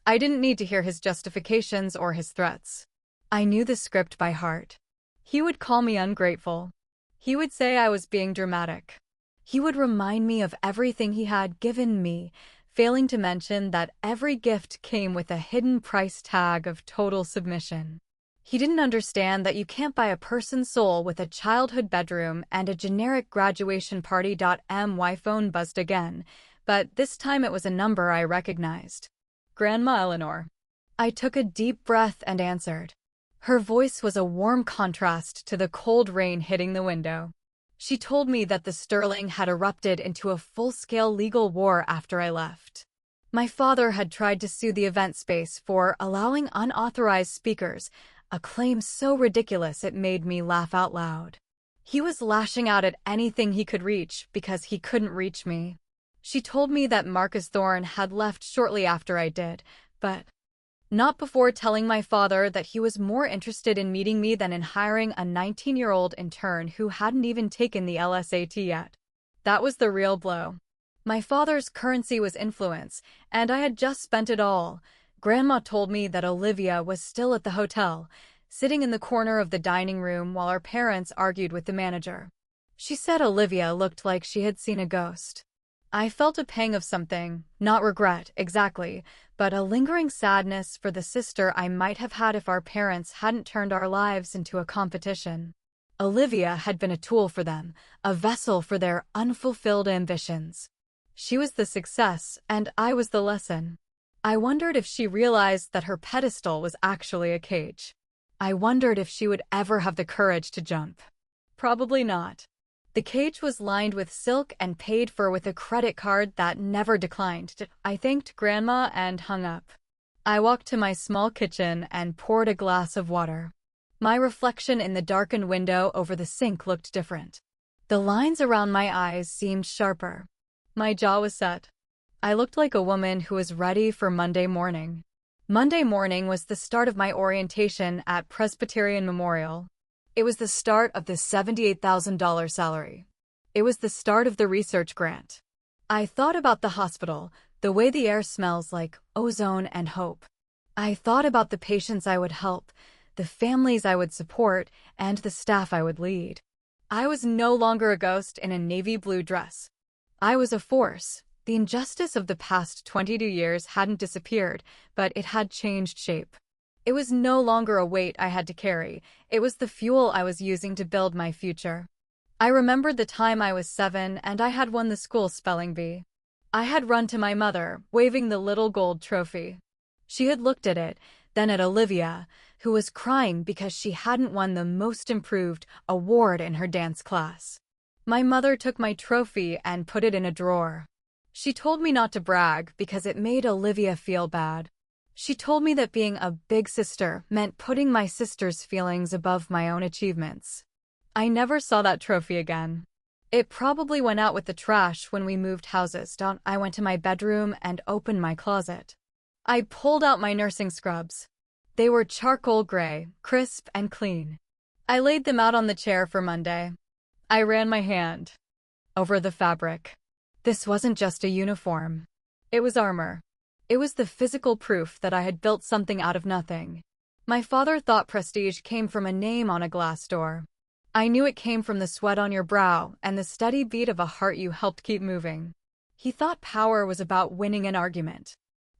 I didn't need to hear his justifications or his threats. I knew the script by heart. He would call me ungrateful. He would say I was being dramatic. He would remind me of everything he had given me, failing to mention that every gift came with a hidden price tag of total submission. He didn't understand that you can't buy a person's soul with a childhood bedroom and a generic graduation party. My phone buzzed again, but this time it was a number I recognized. Grandma Eleanor. I took a deep breath and answered. Her voice was a warm contrast to the cold rain hitting the window. She told me that the Sterling had erupted into a full-scale legal war after I left. My father had tried to sue the event space for allowing unauthorized speakers, a claim so ridiculous it made me laugh out loud. He was lashing out at anything he could reach because he couldn't reach me. She told me that Marcus Thorne had left shortly after I did, but not before telling my father that he was more interested in meeting me than in hiring a 19-year-old intern who hadn't even taken the LSAT yet. That was the real blow. My father's currency was influence, and I had just spent it all. Grandma told me that Olivia was still at the hotel, sitting in the corner of the dining room while our parents argued with the manager. She said Olivia looked like she had seen a ghost. I felt a pang of something, not regret, exactly, but a lingering sadness for the sister I might have had if our parents hadn't turned our lives into a competition. Olivia had been a tool for them, a vessel for their unfulfilled ambitions. She was the success, and I was the lesson. I wondered if she realized that her pedestal was actually a cage. I wondered if she would ever have the courage to jump. Probably not. The cage was lined with silk and paid for with a credit card that never declined. I thanked Grandma and hung up. I walked to my small kitchen and poured a glass of water. My reflection in the darkened window over the sink looked different. The lines around my eyes seemed sharper. My jaw was set. I looked like a woman who was ready for Monday morning. Monday morning was the start of my orientation at Presbyterian Memorial. It was the start of the $78,000 salary. It was the start of the research grant. I thought about the hospital, the way the air smells like ozone and hope. I thought about the patients I would help, the families I would support, and the staff I would lead. I was no longer a ghost in a navy blue dress. I was a force. The injustice of the past 22 years hadn't disappeared, but it had changed shape. It was no longer a weight I had to carry. It was the fuel I was using to build my future. I remembered the time I was 7 and I had won the school spelling bee. I had run to my mother, waving the little gold trophy. She had looked at it, then at Olivia, who was crying because she hadn't won the most improved award in her dance class. My mother took my trophy and put it in a drawer. She told me not to brag because it made Olivia feel bad. She told me that being a big sister meant putting my sister's feelings above my own achievements. I never saw that trophy again. It probably went out with the trash when we moved houses. I went to my bedroom and opened my closet. I pulled out my nursing scrubs. They were charcoal gray, crisp and clean. I laid them out on the chair for Monday. I ran my hand over the fabric. This wasn't just a uniform. It was armor. It was the physical proof that I had built something out of nothing. My father thought prestige came from a name on a glass door. I knew it came from the sweat on your brow and the steady beat of a heart you helped keep moving. He thought power was about winning an argument.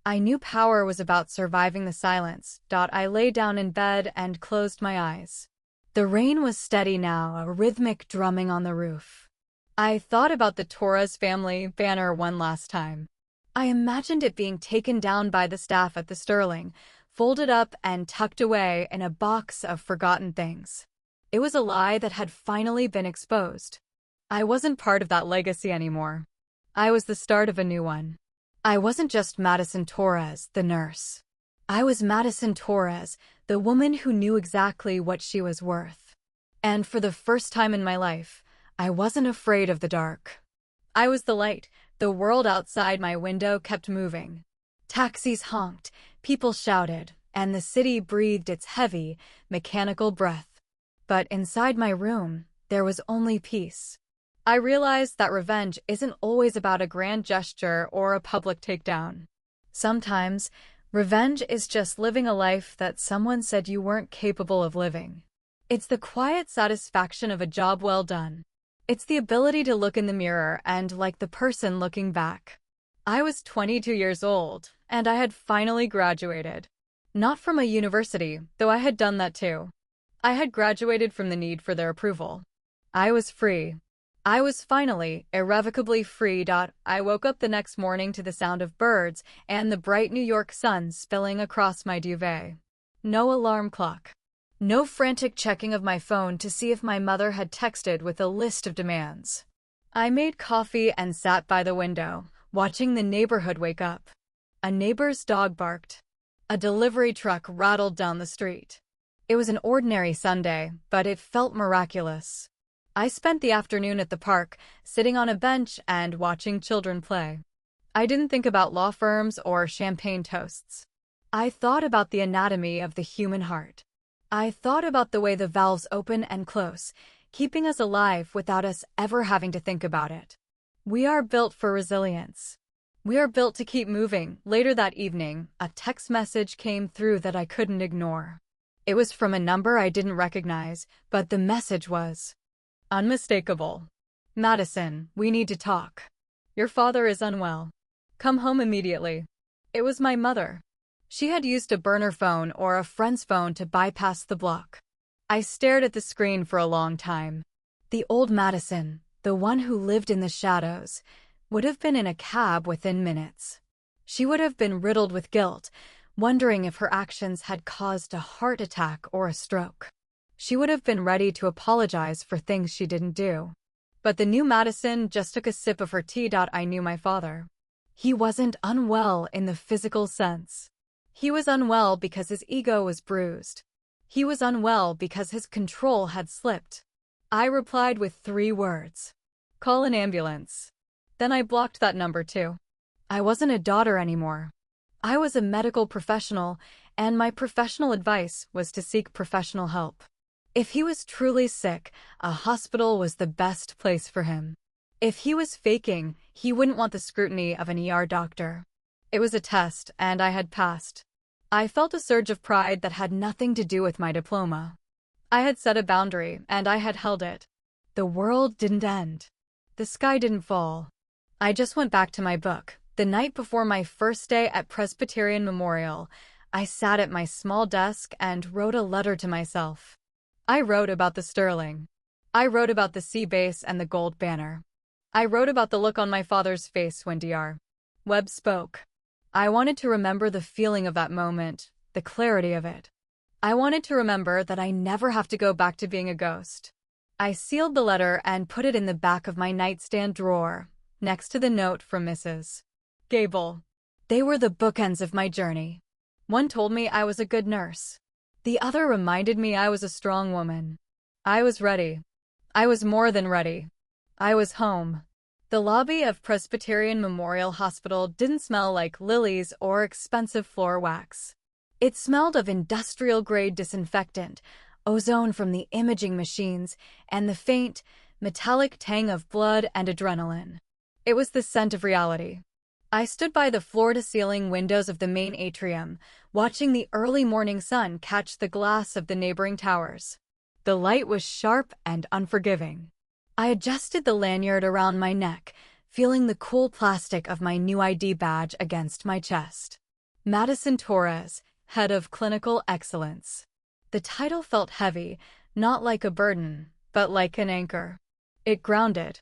I knew power was about surviving the silence. I lay down in bed and closed my eyes. The rain was steady now, a rhythmic drumming on the roof. I thought about the Torres family banner one last time. I imagined it being taken down by the staff at the Sterling, folded up and tucked away in a box of forgotten things. It was a lie that had finally been exposed. I wasn't part of that legacy anymore. I was the start of a new one. I wasn't just Madison Torres, the nurse. I was Madison Torres, the woman who knew exactly what she was worth. And for the first time in my life, I wasn't afraid of the dark. I was the light. The world outside my window kept moving. Taxis honked, people shouted, and the city breathed its heavy, mechanical breath. But inside my room, there was only peace. I realized that revenge isn't always about a grand gesture or a public takedown. Sometimes, revenge is just living a life that someone said you weren't capable of living. It's the quiet satisfaction of a job well done. It's the ability to look in the mirror and like the person looking back. I was 22 years old, and I had finally graduated. Not from a university, though I had done that too. I had graduated from the need for their approval. I was free. I was finally, irrevocably free. I woke up the next morning to the sound of birds and the bright New York sun spilling across my duvet. No alarm clock. No frantic checking of my phone to see if my mother had texted with a list of demands. I made coffee and sat by the window, watching the neighborhood wake up. A neighbor's dog barked. A delivery truck rattled down the street. It was an ordinary Sunday, but it felt miraculous. I spent the afternoon at the park, sitting on a bench and watching children play. I didn't think about law firms or champagne toasts. I thought about the anatomy of the human heart. I thought about the way the valves open and close, keeping us alive without us ever having to think about it. We are built for resilience. We are built to keep moving. Later that evening, a text message came through that I couldn't ignore. It was from a number I didn't recognize, but the message was unmistakable. Madison, we need to talk. Your father is unwell. Come home immediately. It was my mother. She had used a burner phone or a friend's phone to bypass the block. I stared at the screen for a long time. The old Madison, the one who lived in the shadows, would have been in a cab within minutes. She would have been riddled with guilt, wondering if her actions had caused a heart attack or a stroke. She would have been ready to apologize for things she didn't do. But the new Madison just took a sip of her tea. I knew my father. He wasn't unwell in the physical sense. He was unwell because his ego was bruised. He was unwell because his control had slipped. I replied with 3 words. Call an ambulance. Then I blocked that number too. I wasn't a daughter anymore. I was a medical professional, and my professional advice was to seek professional help. If he was truly sick, a hospital was the best place for him. If he was faking, he wouldn't want the scrutiny of an ER doctor. It was a test, and I had passed. I felt a surge of pride that had nothing to do with my diploma. I had set a boundary, and I had held it. The world didn't end. The sky didn't fall. I just went back to my book. The night before my first day at Presbyterian Memorial, I sat at my small desk and wrote a letter to myself. I wrote about the Sterling. I wrote about the sea base and the gold banner. I wrote about the look on my father's face when Dr. Webb spoke. I wanted to remember the feeling of that moment, the clarity of it. I wanted to remember that I never have to go back to being a ghost. I sealed the letter and put it in the back of my nightstand drawer, next to the note from Mrs. Gable. They were the bookends of my journey. One told me I was a good nurse. The other reminded me I was a strong woman. I was ready. I was more than ready. I was home. The lobby of Presbyterian Memorial Hospital didn't smell like lilies or expensive floor wax. It smelled of industrial-grade disinfectant, ozone from the imaging machines, and the faint, metallic tang of blood and adrenaline. It was the scent of reality. I stood by the floor-to-ceiling windows of the main atrium, watching the early morning sun catch the glass of the neighboring towers. The light was sharp and unforgiving. I adjusted the lanyard around my neck, feeling the cool plastic of my new ID badge against my chest. Madison Torres, Head of Clinical Excellence. The title felt heavy, not like a burden, but like an anchor. It grounded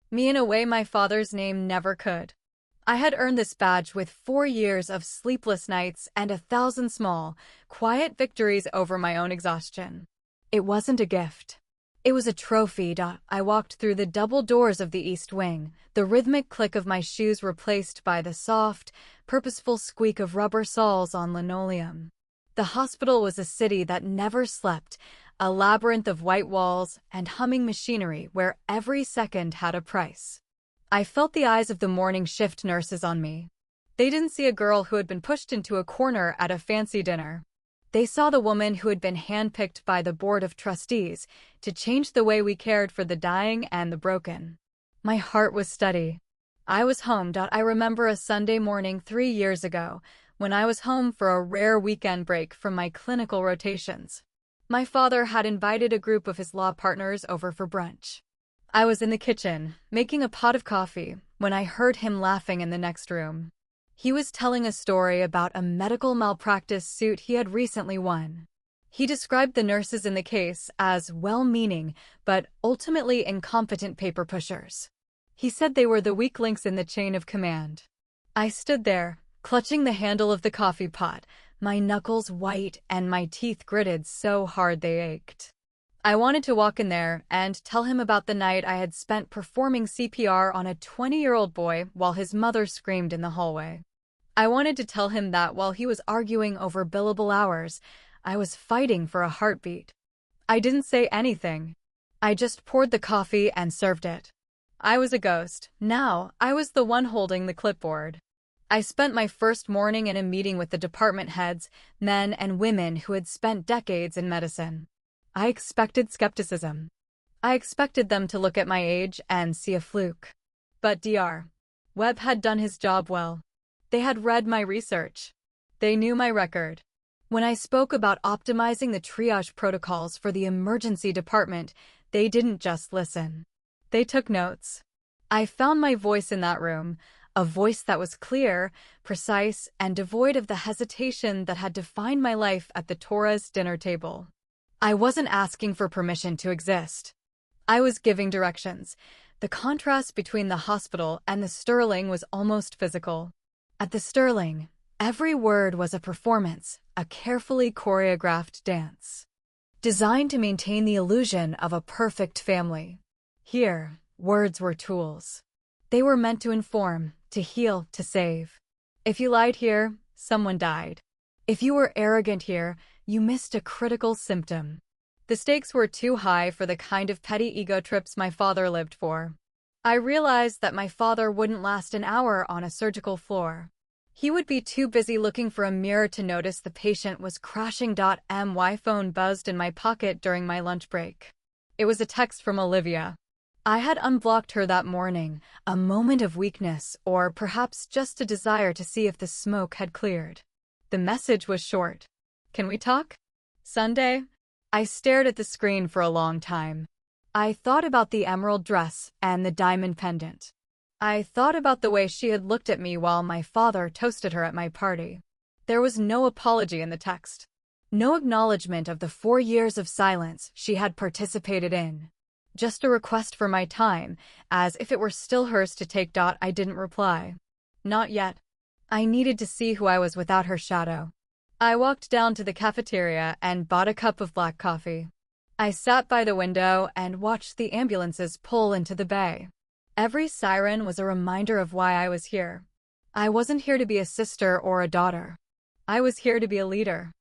me in a way my father's name never could. I had earned this badge with 4 years of sleepless nights and 1,000 small, quiet victories over my own exhaustion. It wasn't a gift. It was a trophy. I walked through the double doors of the East Wing, the rhythmic click of my shoes replaced by the soft, purposeful squeak of rubber soles on linoleum. The hospital was a city that never slept, a labyrinth of white walls and humming machinery where every second had a price. I felt the eyes of the morning shift nurses on me. They didn't see a girl who had been pushed into a corner at a fancy dinner. They saw the woman who had been handpicked by the Board of Trustees to change the way we cared for the dying and the broken. My heart was steady. I was home. I remember a Sunday morning 3 years ago when I was home for a rare weekend break from my clinical rotations. My father had invited a group of his law partners over for brunch. I was in the kitchen, making a pot of coffee, when I heard him laughing in the next room. He was telling a story about a medical malpractice suit he had recently won. He described the nurses in the case as well-meaning, but ultimately incompetent paper pushers. He said they were the weak links in the chain of command. I stood there, clutching the handle of the coffee pot, my knuckles white and my teeth gritted so hard they ached. I wanted to walk in there and tell him about the night I had spent performing CPR on a 20-year-old boy while his mother screamed in the hallway. I wanted to tell him that while he was arguing over billable hours, I was fighting for a heartbeat. I didn't say anything. I just poured the coffee and served it. I was a ghost. Now, I was the one holding the clipboard. I spent my first morning in a meeting with the department heads, men and women who had spent decades in medicine. I expected skepticism. I expected them to look at my age and see a fluke. But Dr. Webb had done his job well. They had read my research. They knew my record. When I spoke about optimizing the triage protocols for the emergency department, they didn't just listen. They took notes. I found my voice in that room, a voice that was clear, precise, and devoid of the hesitation that had defined my life at the Torres dinner table. I wasn't asking for permission to exist. I was giving directions. The contrast between the hospital and the Sterling was almost physical. At the Sterling, every word was a performance, a carefully choreographed dance, designed to maintain the illusion of a perfect family. Here, words were tools. They were meant to inform, to heal, to save. If you lied here, someone died. If you were arrogant here, you missed a critical symptom. The stakes were too high for the kind of petty ego trips my father lived for. I realized that my father wouldn't last an hour on a surgical floor. He would be too busy looking for a mirror to notice the patient was crashing. My phone buzzed in my pocket during my lunch break. It was a text from Olivia. I had unblocked her that morning, a moment of weakness, or perhaps just a desire to see if the smoke had cleared. The message was short. Can we talk? Sunday? I stared at the screen for a long time. I thought about the emerald dress and the diamond pendant. I thought about the way she had looked at me while my father toasted her at my party. There was no apology in the text. No acknowledgement of the 4 years of silence she had participated in. Just a request for my time, as if it were still hers to take. I didn't reply. Not yet. I needed to see who I was without her shadow. I walked down to the cafeteria and bought a cup of black coffee. I sat by the window and watched the ambulances pull into the bay. Every siren was a reminder of why I was here. I wasn't here to be a sister or a daughter. I was here to be a leader.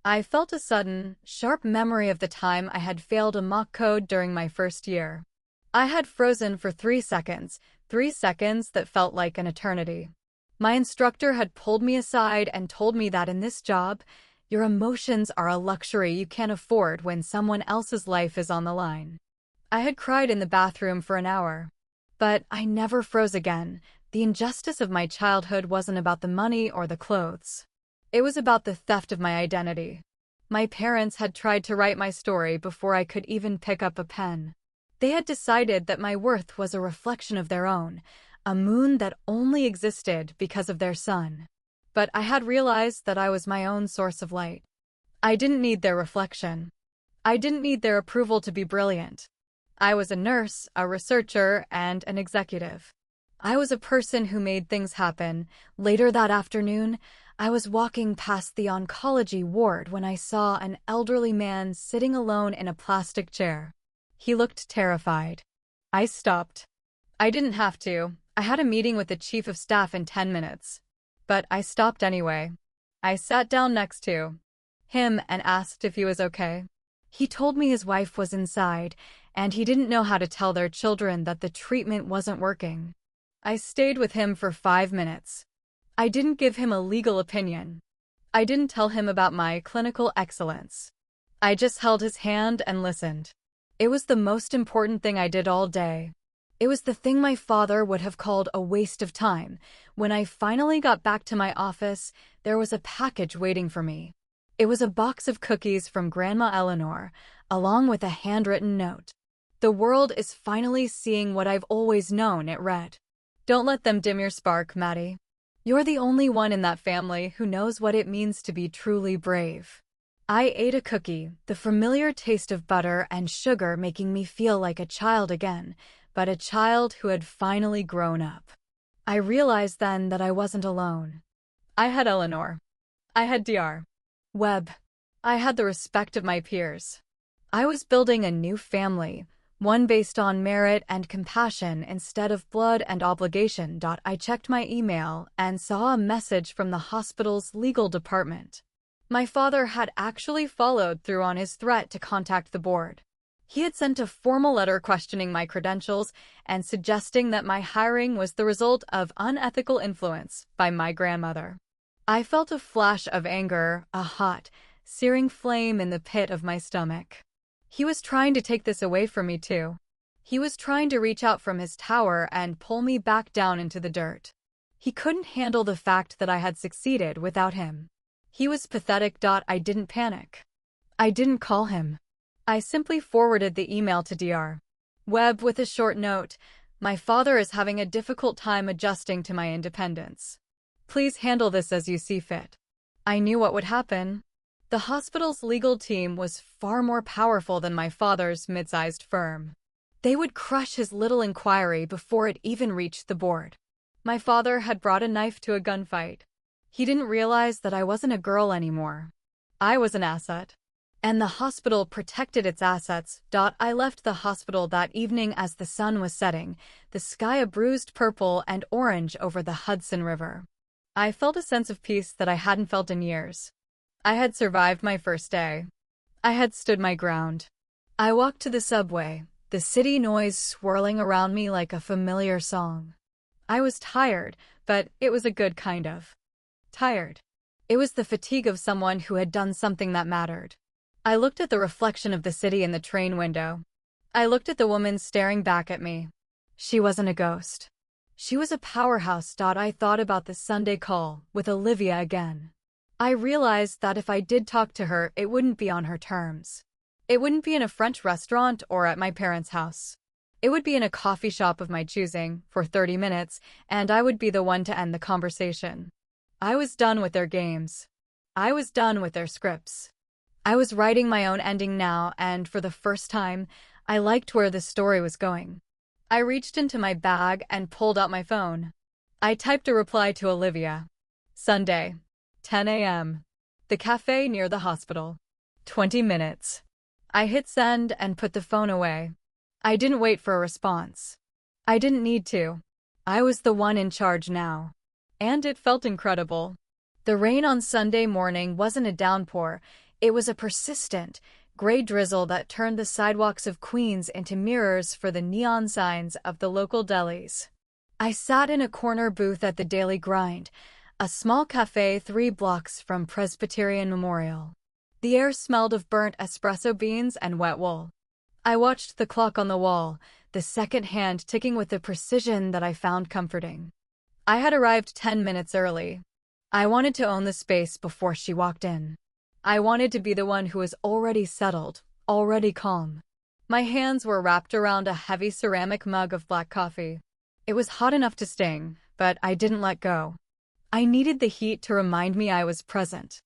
I felt a sudden, sharp memory of the time I had failed a mock code during my first year. I had frozen for 3 seconds that felt like an eternity. My instructor had pulled me aside and told me that in this job, your emotions are a luxury you can't afford when someone else's life is on the line. I had cried in the bathroom for an hour. But I never froze again. The injustice of my childhood wasn't about the money or the clothes. It was about the theft of my identity. My parents had tried to write my story before I could even pick up a pen. They had decided that my worth was a reflection of their own, a moon that only existed because of their sun. But I had realized that I was my own source of light. I didn't need their reflection. I didn't need their approval to be brilliant. I was a nurse, a researcher, and an executive. I was a person who made things happen. Later that afternoon, I was walking past the oncology ward when I saw an elderly man sitting alone in a plastic chair. He looked terrified. I stopped. I didn't have to. I had a meeting with the chief of staff in 10 minutes. But I stopped anyway. I sat down next to him and asked if he was okay. He told me his wife was inside, and he didn't know how to tell their children that the treatment wasn't working. I stayed with him for 5 minutes. I didn't give him a legal opinion. I didn't tell him about my clinical excellence. I just held his hand and listened. It was the most important thing I did all day. It was the thing my father would have called a waste of time. When I finally got back to my office, there was a package waiting for me. It was a box of cookies from Grandma Eleanor, along with a handwritten note. The world is finally seeing what I've always known, it read. Don't let them dim your spark, Maddie. You're the only one in that family who knows what it means to be truly brave. I ate a cookie, the familiar taste of butter and sugar making me feel like a child again, but a child who had finally grown up. I realized then that I wasn't alone. I had Eleanor. I had Dr. Webb. I had the respect of my peers. I was building a new family, One based on merit and compassion instead of blood and obligation. I checked my email and saw a message from the hospital's legal department. My father had actually followed through on his threat to contact the board. He had sent a formal letter questioning my credentials and suggesting that my hiring was the result of unethical influence by my grandmother. I felt a flash of anger, a hot, searing flame in the pit of my stomach. He was trying to take this away from me too. He was trying to reach out from his tower and pull me back down into the dirt. He couldn't handle the fact that I had succeeded without him. He was pathetic. I didn't panic. I didn't call him. I simply forwarded the email to Dr. Webb with a short note. My father is having a difficult time adjusting to my independence. Please handle this as you see fit. I knew what would happen. The hospital's legal team was far more powerful than my father's mid-sized firm. They would crush his little inquiry before it even reached the board. My father had brought a knife to a gunfight. He didn't realize that I wasn't a girl anymore. I was an asset. And the hospital protected its assets. I left the hospital that evening as the sun was setting, the sky a bruised purple and orange over the Hudson River. I felt a sense of peace that I hadn't felt in years. I had survived my first day. I had stood my ground. I walked to the subway, the city noise swirling around me like a familiar song. I was tired, but it was a good kind of tired. It was the fatigue of someone who had done something that mattered. I looked at the reflection of the city in the train window. I looked at the woman staring back at me. She wasn't a ghost. She was a powerhouse. I thought about the Sunday call with Olivia again. I realized that if I did talk to her, it wouldn't be on her terms. It wouldn't be in a French restaurant or at my parents' house. It would be in a coffee shop of my choosing for 30 minutes, and I would be the one to end the conversation. I was done with their games. I was done with their scripts. I was writing my own ending now, and for the first time, I liked where the story was going. I reached into my bag and pulled out my phone. I typed a reply to Olivia. Sunday, 10 a.m. The cafe near the hospital. 20 minutes. I hit send and put the phone away. I didn't wait for a response. I didn't need to. I was the one in charge now. And it felt incredible. The rain on Sunday morning wasn't a downpour. It was a persistent, gray drizzle that turned the sidewalks of Queens into mirrors for the neon signs of the local delis. I sat in a corner booth at the Daily Grind, a small cafe 3 blocks from Presbyterian Memorial. The air smelled of burnt espresso beans and wet wool. I watched the clock on the wall, the second hand ticking with a precision that I found comforting. I had arrived 10 minutes early. I wanted to own the space before she walked in. I wanted to be the one who was already settled, already calm. My hands were wrapped around a heavy ceramic mug of black coffee. It was hot enough to sting, but I didn't let go. I needed the heat to remind me I was present.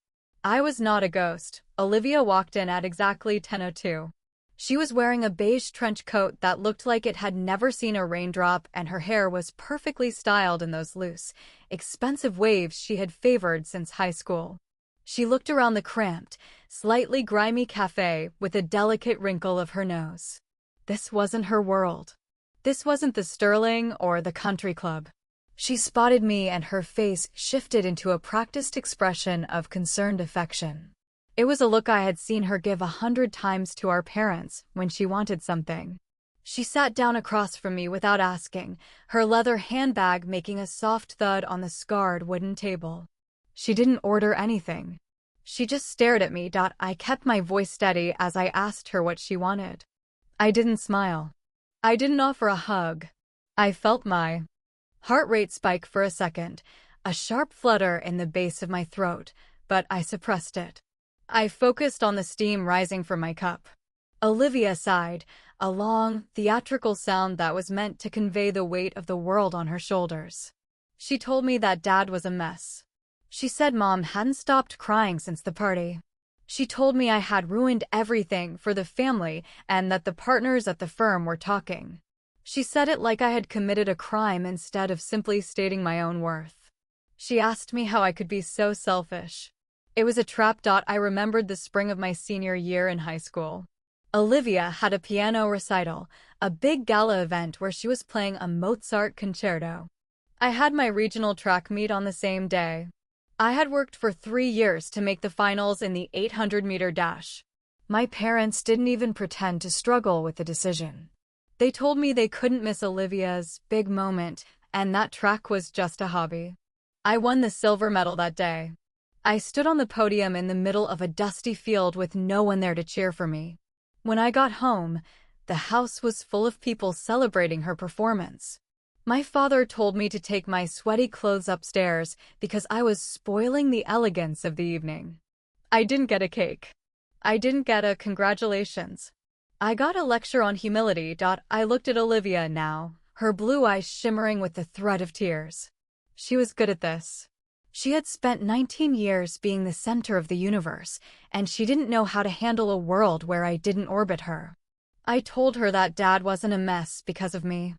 I was not a ghost. Olivia walked in at exactly 10:02. She was wearing a beige trench coat that looked like it had never seen a raindrop, and her hair was perfectly styled in those loose, expensive waves she had favored since high school. She looked around the cramped, slightly grimy cafe with a delicate wrinkle of her nose. This wasn't her world. This wasn't the Sterling or the country club. She spotted me and her face shifted into a practiced expression of concerned affection. It was a look I had seen her give 100 times to our parents when she wanted something. She sat down across from me without asking, her leather handbag making a soft thud on the scarred wooden table. She didn't order anything. She just stared at me. I kept my voice steady as I asked her what she wanted. I didn't smile. I didn't offer a hug. I felt my heart rate spike for a second, a sharp flutter in the base of my throat, but I suppressed it. I focused on the steam rising from my cup. Olivia sighed, a long, theatrical sound that was meant to convey the weight of the world on her shoulders. She told me that Dad was a mess. She said Mom hadn't stopped crying since the party. She told me I had ruined everything for the family and that the partners at the firm were talking. She said it like I had committed a crime instead of simply stating my own worth. She asked me how I could be so selfish. It was a trap. I remembered the spring of my senior year in high school. Olivia had a piano recital, a big gala event where she was playing a Mozart concerto. I had my regional track meet on the same day. I had worked for 3 years to make the finals in the 800-meter dash. My parents didn't even pretend to struggle with the decision. They told me they couldn't miss Olivia's big moment, and that track was just a hobby. I won the silver medal that day. I stood on the podium in the middle of a dusty field with no one there to cheer for me. When I got home, the house was full of people celebrating her performance. My father told me to take my sweaty clothes upstairs because I was spoiling the elegance of the evening. I didn't get a cake. I didn't get a congratulations. I got a lecture on humility. I looked at Olivia now, her blue eyes shimmering with the threat of tears. She was good at this. She had spent 19 years being the center of the universe, and she didn't know how to handle a world where I didn't orbit her. I told her that Dad wasn't a mess because of me.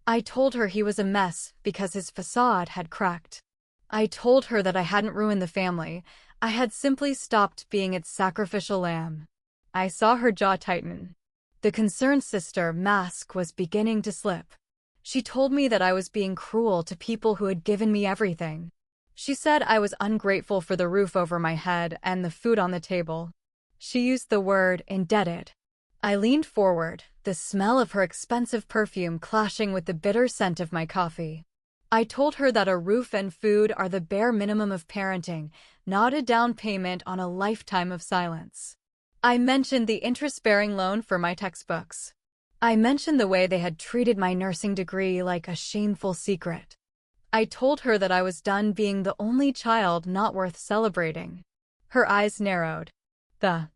I told her he was a mess because his facade had cracked. I told her that I hadn't ruined the family. I had simply stopped being its sacrificial lamb. I saw her jaw tighten. The concerned sister mask was beginning to slip. She told me that I was being cruel to people who had given me everything. She said I was ungrateful for the roof over my head and the food on the table. She used the word indebted. I leaned forward, the smell of her expensive perfume clashing with the bitter scent of my coffee. I told her that a roof and food are the bare minimum of parenting, not a down payment on a lifetime of silence. I mentioned the interest-bearing loan for my textbooks. I mentioned the way they had treated my nursing degree like a shameful secret. I told her that I was done being the only child not worth celebrating. Her eyes narrowed. The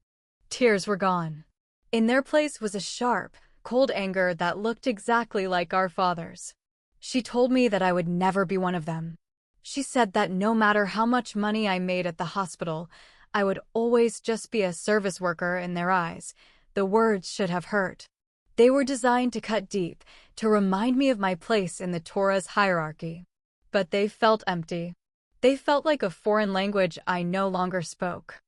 tears were gone. In their place was a sharp, cold anger that looked exactly like our father's. She told me that I would never be one of them. She said that no matter how much money I made at the hospital, I would always just be a service worker in their eyes. The words should have hurt. They were designed to cut deep, to remind me of my place in the Torah's hierarchy. But they felt empty. They felt like a foreign language I no longer spoke.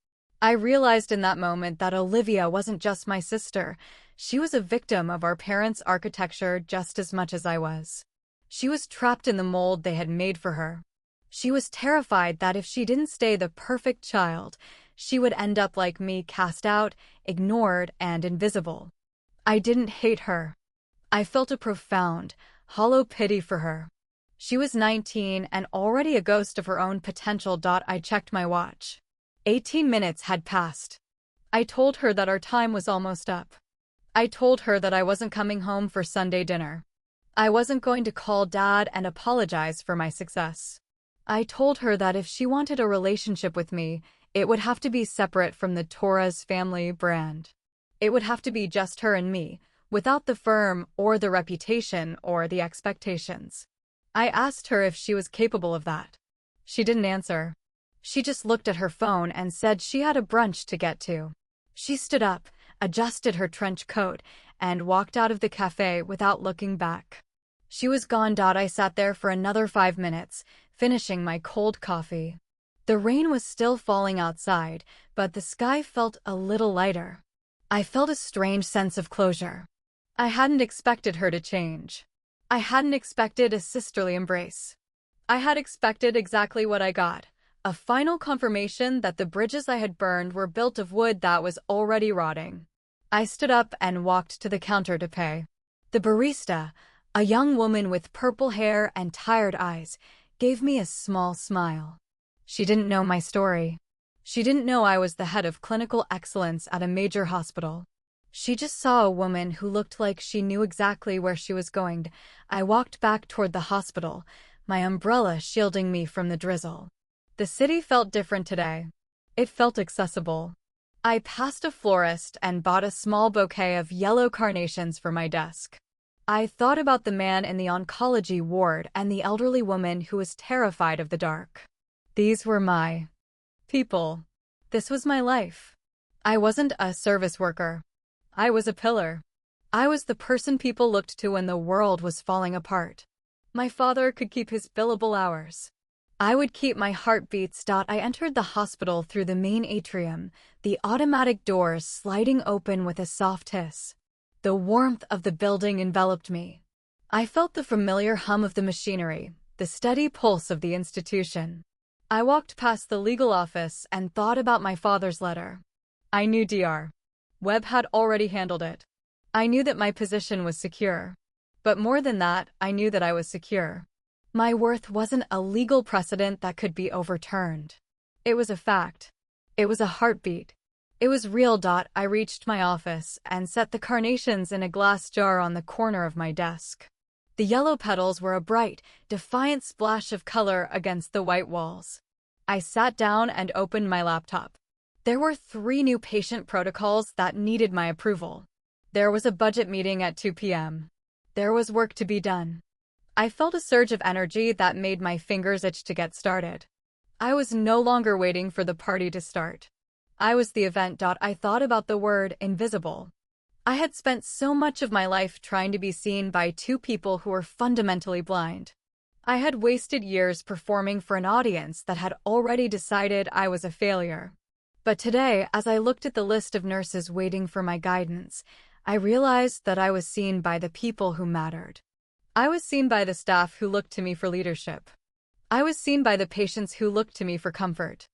I realized in that moment that Olivia wasn't just my sister. She was a victim of our parents' architecture just as much as I was. She was trapped in the mold they had made for her. She was terrified that if she didn't stay the perfect child, she would end up like me, cast out, ignored, and invisible. I didn't hate her. I felt a profound, hollow pity for her. She was 19 and already a ghost of her own potential. I checked my watch. 18 minutes had passed. I told her that our time was almost up. I told her that I wasn't coming home for Sunday dinner. I wasn't going to call Dad and apologize for my success. I told her that if she wanted a relationship with me, it would have to be separate from the Torah's family brand. It would have to be just her and me, without the firm or the reputation or the expectations. I asked her if she was capable of that. She didn't answer. She just looked at her phone and said she had a brunch to get to. She stood up, adjusted her trench coat, and walked out of the cafe without looking back. She was gone. I sat there for another 5 minutes, finishing my cold coffee. The rain was still falling outside, but the sky felt a little lighter. I felt a strange sense of closure. I hadn't expected her to change. I hadn't expected a sisterly embrace. I had expected exactly what I got, a final confirmation that the bridges I had burned were built of wood that was already rotting. I stood up and walked to the counter to pay. The barista, a young woman with purple hair and tired eyes, gave me a small smile. She didn't know my story. She didn't know I was the head of clinical excellence at a major hospital. She just saw a woman who looked like she knew exactly where she was going. I walked back toward the hospital, my umbrella shielding me from the drizzle. The city felt different today. It felt accessible. I passed a florist and bought a small bouquet of yellow carnations for my desk. I thought about the man in the oncology ward and the elderly woman who was terrified of the dark. These were my people. This was my life. I wasn't a service worker. I was a pillar. I was the person people looked to when the world was falling apart. My father could keep his billable hours. I would keep my heartbeats. I entered the hospital through the main atrium, the automatic doors sliding open with a soft hiss. The warmth of the building enveloped me. I felt the familiar hum of the machinery, the steady pulse of the institution. I walked past the legal office and thought about my father's letter. I knew Dr. Webb had already handled it. I knew that my position was secure. But more than that, I knew that I was secure. My worth wasn't a legal precedent that could be overturned. It was a fact. It was a heartbeat. It was real. I reached my office and set the carnations in a glass jar on the corner of my desk. The yellow petals were a bright, defiant splash of color against the white walls. I sat down and opened my laptop. There were 3 new patient protocols that needed my approval. There was a budget meeting at 2 p.m. There was work to be done. I felt a surge of energy that made my fingers itch to get started. I was no longer waiting for the party to start. I was the event. I thought about the word invisible. I had spent so much of my life trying to be seen by 2 people who were fundamentally blind. I had wasted years performing for an audience that had already decided I was a failure. But today, as I looked at the list of nurses waiting for my guidance, I realized that I was seen by the people who mattered. I was seen by the staff who looked to me for leadership. I was seen by the patients who looked to me for comfort.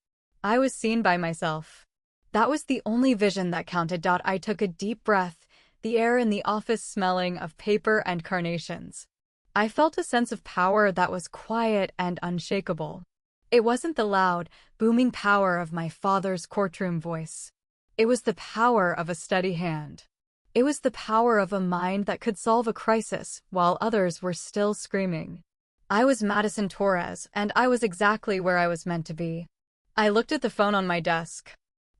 I was seen by myself. That was the only vision that counted. I took a deep breath, the air in the office smelling of paper and carnations. I felt a sense of power that was quiet and unshakable. It wasn't the loud, booming power of my father's courtroom voice. It was the power of a steady hand. It was the power of a mind that could solve a crisis while others were still screaming. I was Madison Torres, and I was exactly where I was meant to be. I looked at the phone on my desk.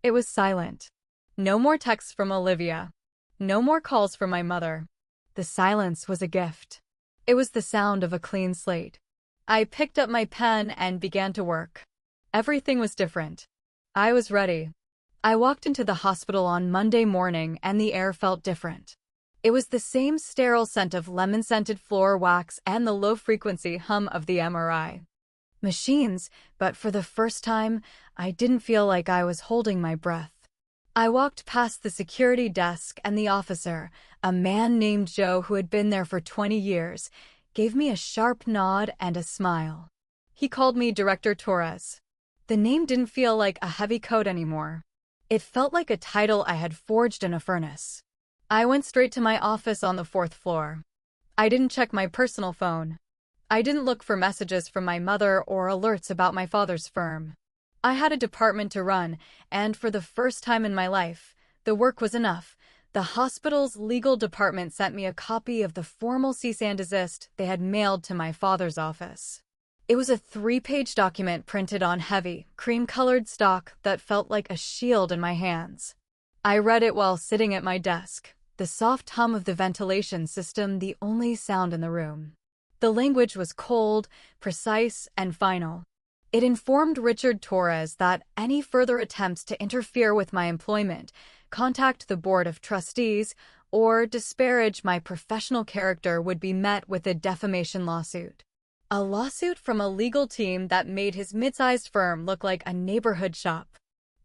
It was silent. No more texts from Olivia. No more calls from my mother. The silence was a gift. It was the sound of a clean slate. I picked up my pen and began to work. Everything was different. I was ready. I walked into the hospital on Monday morning and the air felt different. It was the same sterile scent of lemon-scented floor wax and the low-frequency hum of the MRI machines, but for the first time, I didn't feel like I was holding my breath. I walked past the security desk and the officer, a man named Joe who had been there for 20 years, gave me a sharp nod and a smile. He called me Director Torres. The name didn't feel like a heavy coat anymore. It felt like a title I had forged in a furnace. I went straight to my office on the 4th floor. I didn't check my personal phone. I didn't look for messages from my mother or alerts about my father's firm. I had a department to run, and for the first time in my life, the work was enough. The hospital's legal department sent me a copy of the formal cease and desist they had mailed to my father's office. It was a 3-page document printed on heavy, cream-colored stock that felt like a shield in my hands. I read it while sitting at my desk, the soft hum of the ventilation system the only sound in the room. The language was cold, precise, and final. It informed Richard Torres that any further attempts to interfere with my employment, contact the Board of Trustees, or disparage my professional character would be met with a defamation lawsuit. A lawsuit from a legal team that made his mid-sized firm look like a neighborhood shop.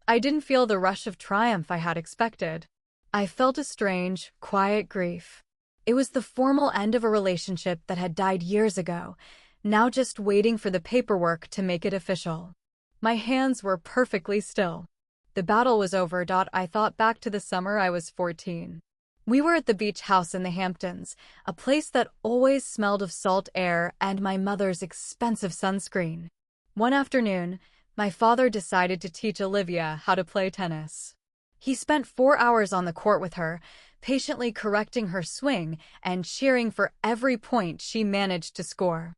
I didn't feel the rush of triumph I had expected. I felt a strange, quiet grief. It was the formal end of a relationship that had died years ago, now just waiting for the paperwork to make it official. My hands were perfectly still. The battle was over. I thought back to the summer I was 14. We were at the beach house in the Hamptons, a place that always smelled of salt air and my mother's expensive sunscreen. One afternoon, my father decided to teach Olivia how to play tennis. He spent 4 hours on the court with her, patiently correcting her swing and cheering for every point she managed to score.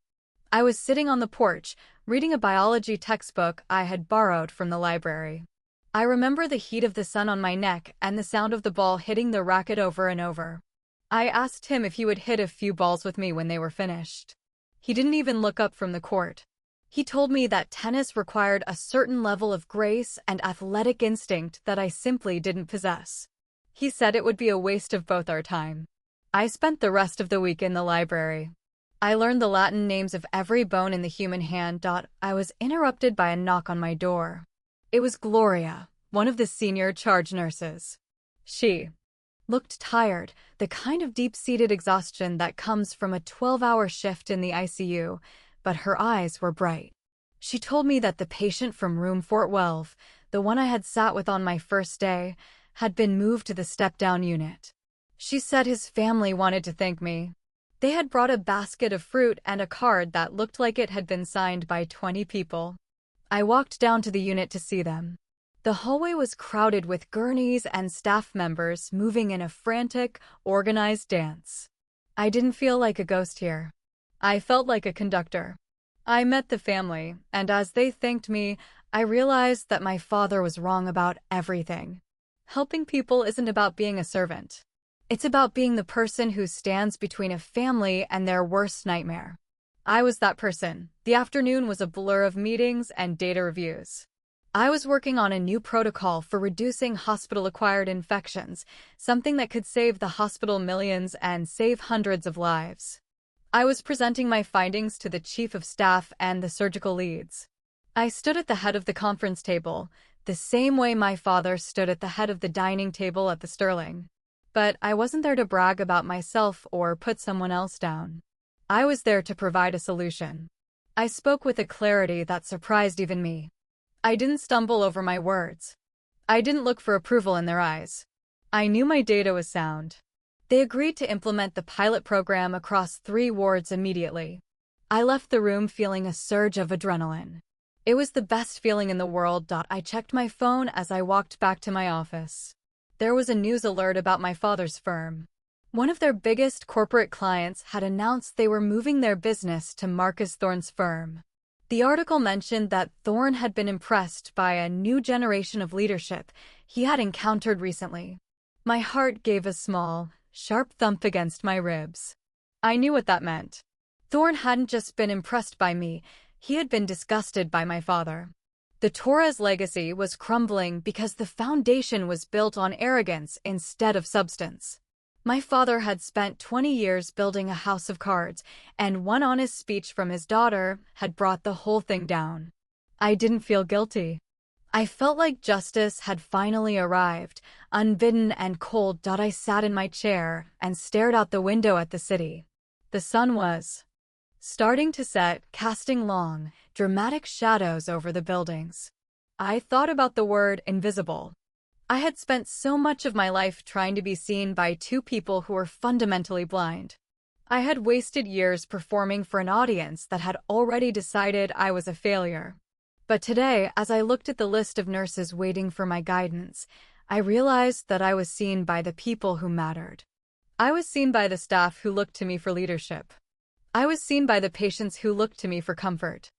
I was sitting on the porch, reading a biology textbook I had borrowed from the library. I remember the heat of the sun on my neck and the sound of the ball hitting the racket over and over. I asked him if he would hit a few balls with me when they were finished. He didn't even look up from the court. He told me that tennis required a certain level of grace and athletic instinct that I simply didn't possess. He said it would be a waste of both our time. I spent the rest of the week in the library. I learned the Latin names of every bone in the human hand. I was interrupted by a knock on my door. It was Gloria, one of the senior charge nurses. She looked tired, the kind of deep-seated exhaustion that comes from a 12-hour shift in the ICU, but her eyes were bright. She told me that the patient from room 412, the one I had sat with on my first day, had been moved to the step-down unit. She said his family wanted to thank me. They had brought a basket of fruit and a card that looked like it had been signed by 20 people. I walked down to the unit to see them. The hallway was crowded with gurneys and staff members moving in a frantic, organized dance. I didn't feel like a ghost here. I felt like a conductor. I met the family, and as they thanked me, I realized that my father was wrong about everything. Helping people isn't about being a servant. It's about being the person who stands between a family and their worst nightmare. I was that person. The afternoon was a blur of meetings and data reviews. I was working on a new protocol for reducing hospital-acquired infections, something that could save the hospital millions and save hundreds of lives. I was presenting my findings to the chief of staff and the surgical leads. I stood at the head of the conference table, the same way my father stood at the head of the dining table at the Sterling. But I wasn't there to brag about myself or put someone else down. I was there to provide a solution. I spoke with a clarity that surprised even me. I didn't stumble over my words. I didn't look for approval in their eyes. I knew my data was sound. They agreed to implement the pilot program across 3 wards immediately. I left the room feeling a surge of adrenaline. It was the best feeling in the world. I checked my phone as I walked back to my office. There was a news alert about my father's firm. One of their biggest corporate clients had announced they were moving their business to Marcus Thorne's firm. The article mentioned that Thorne had been impressed by a new generation of leadership he had encountered recently. My heart gave a small, sharp thump against my ribs. I knew what that meant. Thorne hadn't just been impressed by me, he had been disgusted by my father. The Torres legacy was crumbling because the foundation was built on arrogance instead of substance. My father had spent 20 years building a house of cards, and one honest speech from his daughter had brought the whole thing down. I didn't feel guilty. I felt like justice had finally arrived, unbidden and cold. I sat in my chair and stared out the window at the city. The sun was starting to set, casting long, dramatic shadows over the buildings. I thought about the word invisible. I had spent so much of my life trying to be seen by 2 people who were fundamentally blind. I had wasted years performing for an audience that had already decided I was a failure. But today, as I looked at the list of nurses waiting for my guidance, I realized that I was seen by the people who mattered. I was seen by the staff who looked to me for leadership. I was seen by the patients who looked to me for comfort.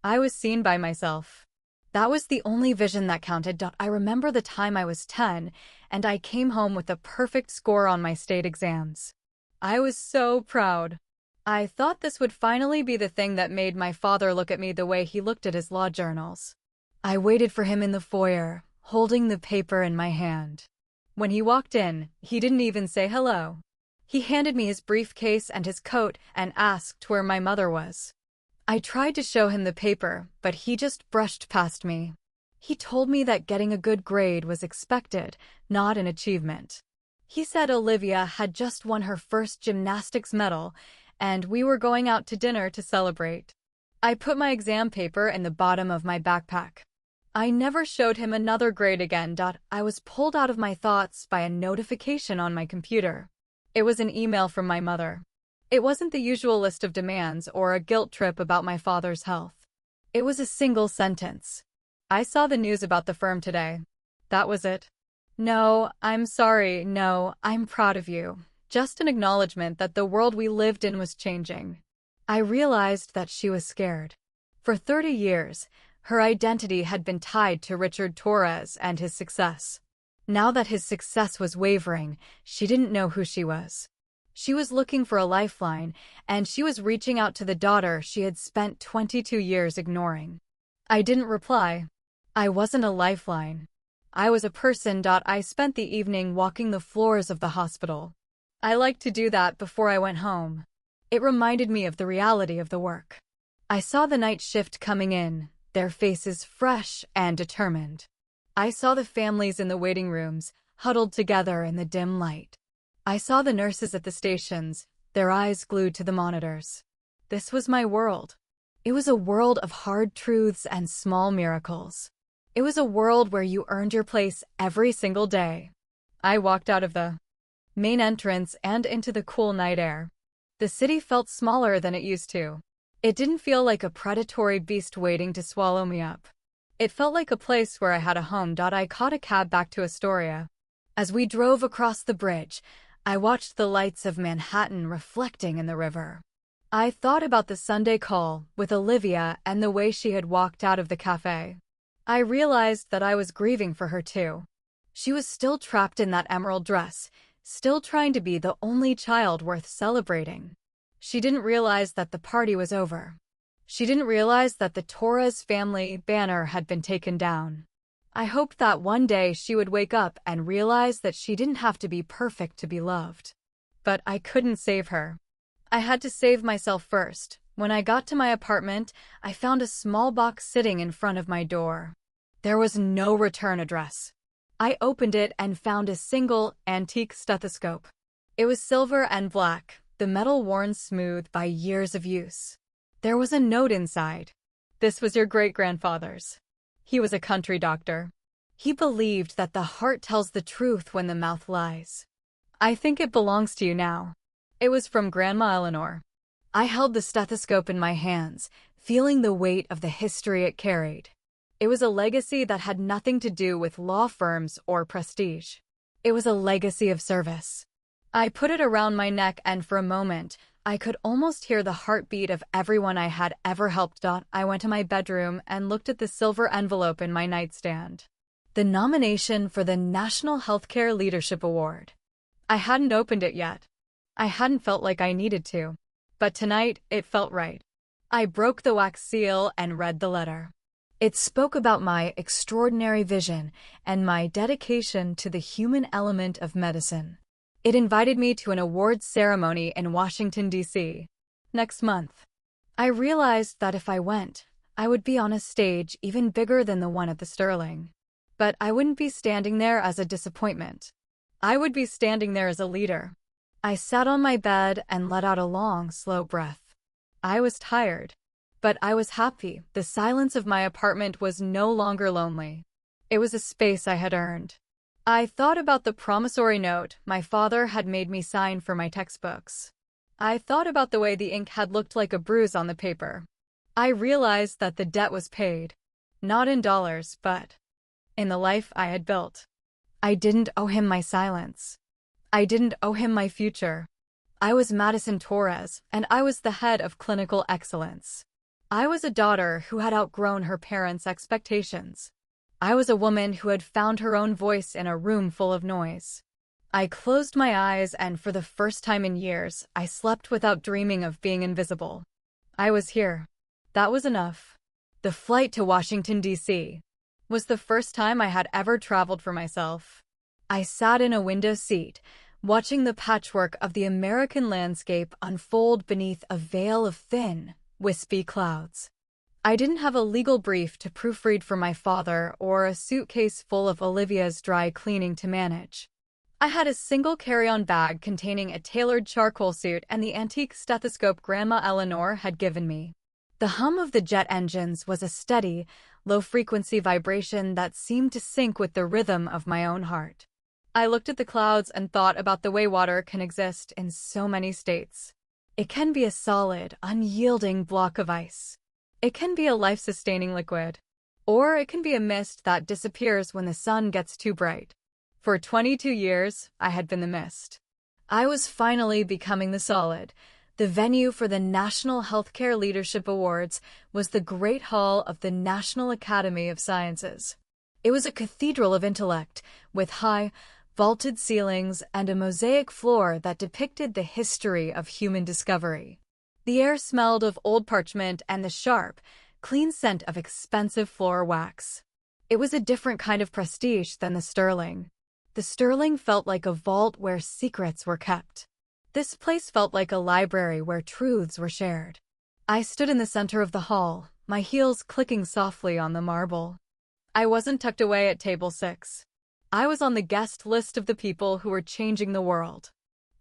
I was seen by myself. That was the only vision that counted. I remember the time I was 10, and I came home with a perfect score on my state exams. I was so proud. I thought this would finally be the thing that made my father look at me the way he looked at his law journals. I waited for him in the foyer, holding the paper in my hand. When he walked in, he didn't even say hello. He handed me his briefcase and his coat and asked where my mother was. I tried to show him the paper, but he just brushed past me. He told me that getting a good grade was expected, not an achievement. He said Olivia had just won her first gymnastics medal, and we were going out to dinner to celebrate. I put my exam paper in the bottom of my backpack. I never showed him another grade again. I was pulled out of my thoughts by a notification on my computer. It was an email from my mother. It wasn't the usual list of demands or a guilt trip about my father's health. It was a single sentence. I saw the news about the firm today. That was it. No, I'm sorry. No, I'm proud of you. Just an acknowledgement that the world we lived in was changing. I realized that she was scared. For 30 years, her identity had been tied to Richard Torres and his success. Now that his success was wavering, she didn't know who she was. She was looking for a lifeline, and she was reaching out to the daughter she had spent 22 years ignoring. I didn't reply. I wasn't a lifeline. I was a person. I spent the evening walking the floors of the hospital. I liked to do that before I went home. It reminded me of the reality of the work. I saw the night shift coming in, their faces fresh and determined. I saw the families in the waiting rooms, huddled together in the dim light. I saw the nurses at the stations, their eyes glued to the monitors. This was my world. It was a world of hard truths and small miracles. It was a world where you earned your place every single day. I walked out of the main entrance and into the cool night air. The city felt smaller than it used to. It didn't feel like a predatory beast waiting to swallow me up. It felt like a place where I had a home. I caught a cab back to Astoria. As we drove across the bridge, I watched the lights of Manhattan reflecting in the river. I thought about the Sunday call with Olivia and the way she had walked out of the cafe. I realized that I was grieving for her too. She was still trapped in that emerald dress, still trying to be the only child worth celebrating. She didn't realize that the party was over. She didn't realize that the Torres family banner had been taken down. I hoped that one day she would wake up and realize that she didn't have to be perfect to be loved. But I couldn't save her. I had to save myself first. When I got to my apartment, I found a small box sitting in front of my door. There was no return address. I opened it and found a single, antique stethoscope. It was silver and black, the metal worn smooth by years of use. There was a note inside. "This was your great-grandfather's. He was a country doctor. He believed that the heart tells the truth when the mouth lies. I think it belongs to you now." It was from Grandma Eleanor. I held the stethoscope in my hands, feeling the weight of the history it carried. It was a legacy that had nothing to do with law firms or prestige. It was a legacy of service. I put it around my neck, and for a moment, I could almost hear the heartbeat of everyone I had ever helped. I went to my bedroom and looked at the silver envelope in my nightstand. The nomination for the National Healthcare Leadership Award. I hadn't opened it yet. I hadn't felt like I needed to. But tonight, it felt right. I broke the wax seal and read the letter. It spoke about my extraordinary vision and my dedication to the human element of medicine. It invited me to an awards ceremony in Washington, D.C. next month. I realized that if I went, I would be on a stage even bigger than the one at the Sterling. But I wouldn't be standing there as a disappointment. I would be standing there as a leader. I sat on my bed and let out a long, slow breath. I was tired, but I was happy. The silence of my apartment was no longer lonely. It was a space I had earned. I thought about the promissory note my father had made me sign for my textbooks. I thought about the way the ink had looked like a bruise on the paper. I realized that the debt was paid, not in dollars, but in the life I had built. I didn't owe him my silence. I didn't owe him my future. I was Madison Torres, and I was the head of clinical excellence. I was a daughter who had outgrown her parents' expectations. I was a woman who had found her own voice in a room full of noise. I closed my eyes, and for the first time in years, I slept without dreaming of being invisible. I was here. That was enough. The flight to Washington, D.C. was the first time I had ever traveled for myself. I sat in a window seat, watching the patchwork of the American landscape unfold beneath a veil of thin, wispy clouds. I didn't have a legal brief to proofread for my father or a suitcase full of Olivia's dry cleaning to manage. I had a single carry-on bag containing a tailored charcoal suit and the antique stethoscope Grandma Eleanor had given me. The hum of the jet engines was a steady, low-frequency vibration that seemed to sync with the rhythm of my own heart. I looked at the clouds and thought about the way water can exist in so many states. It can be a solid, unyielding block of ice. It can be a life-sustaining liquid. Or it can be a mist that disappears when the sun gets too bright. For 22 years, I had been the mist. I was finally becoming the solid. The venue for the National Healthcare Leadership Awards was the Great Hall of the National Academy of Sciences. It was a cathedral of intellect, with high, vaulted ceilings and a mosaic floor that depicted the history of human discovery. The air smelled of old parchment and the sharp, clean scent of expensive floor wax. It was a different kind of prestige than the Sterling. The Sterling felt like a vault where secrets were kept. This place felt like a library where truths were shared. I stood in the center of the hall, my heels clicking softly on the marble. I wasn't tucked away at table 6. I was on the guest list of the people who were changing the world.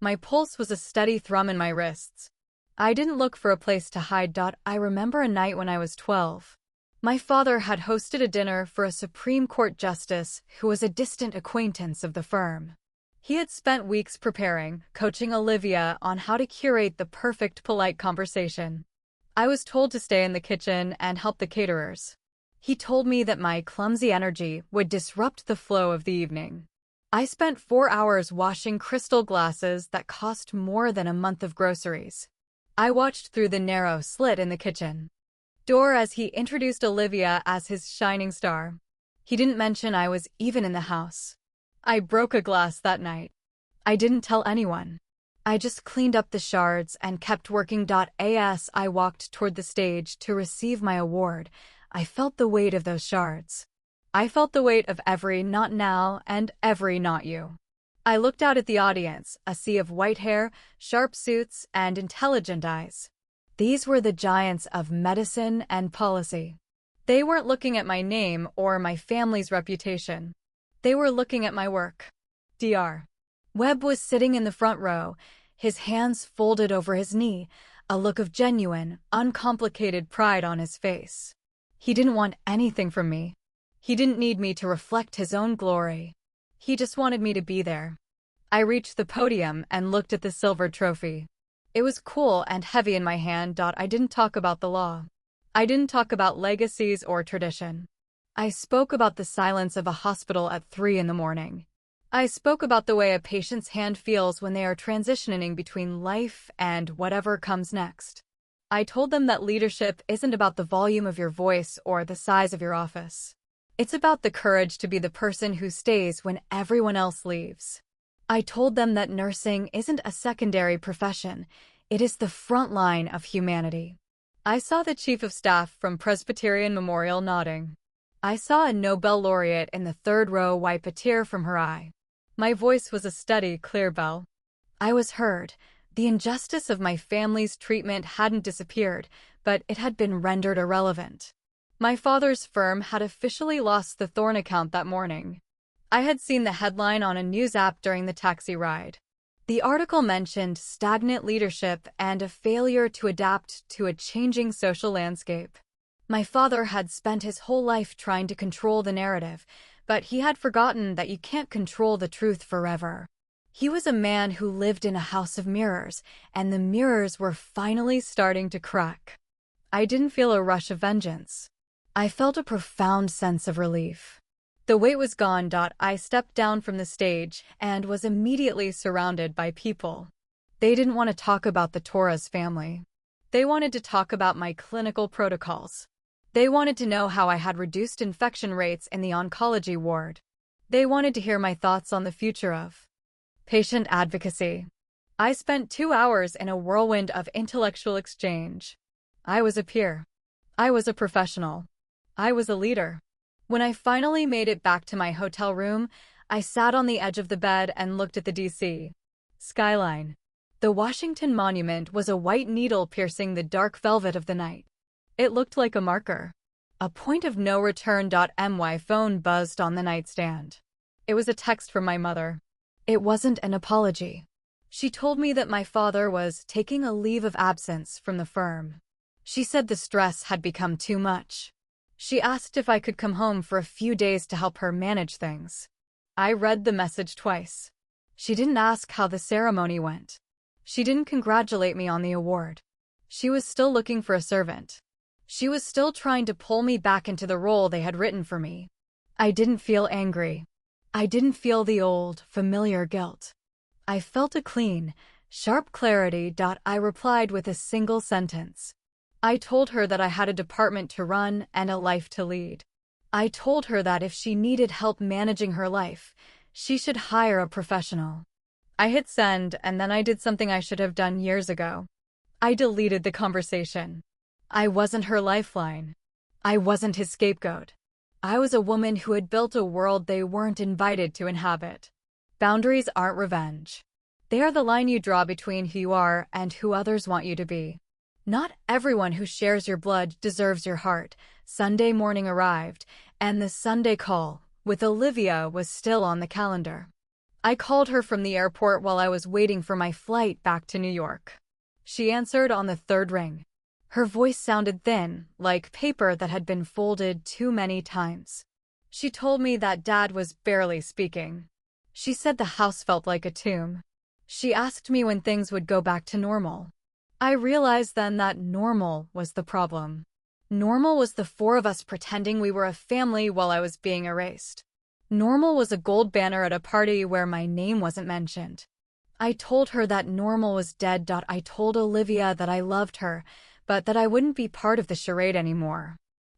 My pulse was a steady thrum in my wrists. I didn't look for a place to hide. I remember a night when I was 12. My father had hosted a dinner for a Supreme Court justice who was a distant acquaintance of the firm. He had spent weeks preparing, coaching Olivia on how to curate the perfect polite conversation. I was told to stay in the kitchen and help the caterers. He told me that my clumsy energy would disrupt the flow of the evening. I spent 4 hours washing crystal glasses that cost more than a month of groceries. I watched through the narrow slit in the kitchen door as he introduced Olivia as his shining star. He didn't mention I was even in the house. I broke a glass that night. I didn't tell anyone. I just cleaned up the shards and kept working. As I walked toward the stage to receive my award, I felt the weight of those shards. I felt the weight of every not now and every not you. I looked out at the audience, a sea of white hair, sharp suits, and intelligent eyes. These were the giants of medicine and policy. They weren't looking at my name or my family's reputation. They were looking at my work. Dr. Webb was sitting in the front row, his hands folded over his knee, a look of genuine, uncomplicated pride on his face. He didn't want anything from me. He didn't need me to reflect his own glory. He just wanted me to be there. I reached the podium and looked at the silver trophy. It was cool and heavy in my hand. I didn't talk about the law. I didn't talk about legacies or tradition. I spoke about the silence of a hospital at 3 a.m. I spoke about the way a patient's hand feels when they are transitioning between life and whatever comes next. I told them that leadership isn't about the volume of your voice or the size of your office. It's about the courage to be the person who stays when everyone else leaves. I told them that nursing isn't a secondary profession, it is the front line of humanity. I saw the chief of staff from Presbyterian Memorial nodding. I saw a Nobel laureate in the third row wipe a tear from her eye. My voice was a steady, clear bell. I was heard. The injustice of my family's treatment hadn't disappeared, but it had been rendered irrelevant. My father's firm had officially lost the Thorn account that morning. I had seen the headline on a news app during the taxi ride. The article mentioned stagnant leadership and a failure to adapt to a changing social landscape. My father had spent his whole life trying to control the narrative, but he had forgotten that you can't control the truth forever. He was a man who lived in a house of mirrors, and the mirrors were finally starting to crack. I didn't feel a rush of vengeance. I felt a profound sense of relief. The weight was gone. I stepped down from the stage and was immediately surrounded by people. They didn't want to talk about the Torres family. They wanted to talk about my clinical protocols. They wanted to know how I had reduced infection rates in the oncology ward. They wanted to hear my thoughts on the future of patient advocacy. I spent 2 hours in a whirlwind of intellectual exchange. I was a peer. I was a professional. I was a leader. When I finally made it back to my hotel room, I sat on the edge of the bed and looked at the D.C. skyline. The Washington Monument was a white needle piercing the dark velvet of the night. It looked like a marker. A point of no return. My phone buzzed on the nightstand. It was a text from my mother. It wasn't an apology. She told me that my father was taking a leave of absence from the firm. She said the stress had become too much. She asked if I could come home for a few days to help her manage things. I read the message twice. She didn't ask how the ceremony went. She didn't congratulate me on the award. She was still looking for a servant. She was still trying to pull me back into the role they had written for me. I didn't feel angry. I didn't feel the old, familiar guilt. I felt a clean, sharp clarity. I replied with a single sentence. I told her that I had a department to run and a life to lead. I told her that if she needed help managing her life, she should hire a professional. I hit send, and then I did something I should have done years ago. I deleted the conversation. I wasn't her lifeline. I wasn't his scapegoat. I was a woman who had built a world they weren't invited to inhabit. Boundaries aren't revenge. They are the line you draw between who you are and who others want you to be. Not everyone who shares your blood deserves your heart. Sunday morning arrived, and the Sunday call with Olivia was still on the calendar. I called her from the airport while I was waiting for my flight back to New York. She answered on the third ring. Her voice sounded thin, like paper that had been folded too many times. She told me that Dad was barely speaking. She said the house felt like a tomb. She asked me when things would go back to normal. I realized then that normal was the problem. Normal was the four of us pretending we were a family while I was being erased. Normal was a gold banner at a party where my name wasn't mentioned. I told her that normal was dead. I told Olivia that I loved her, but that I wouldn't be part of the charade anymore.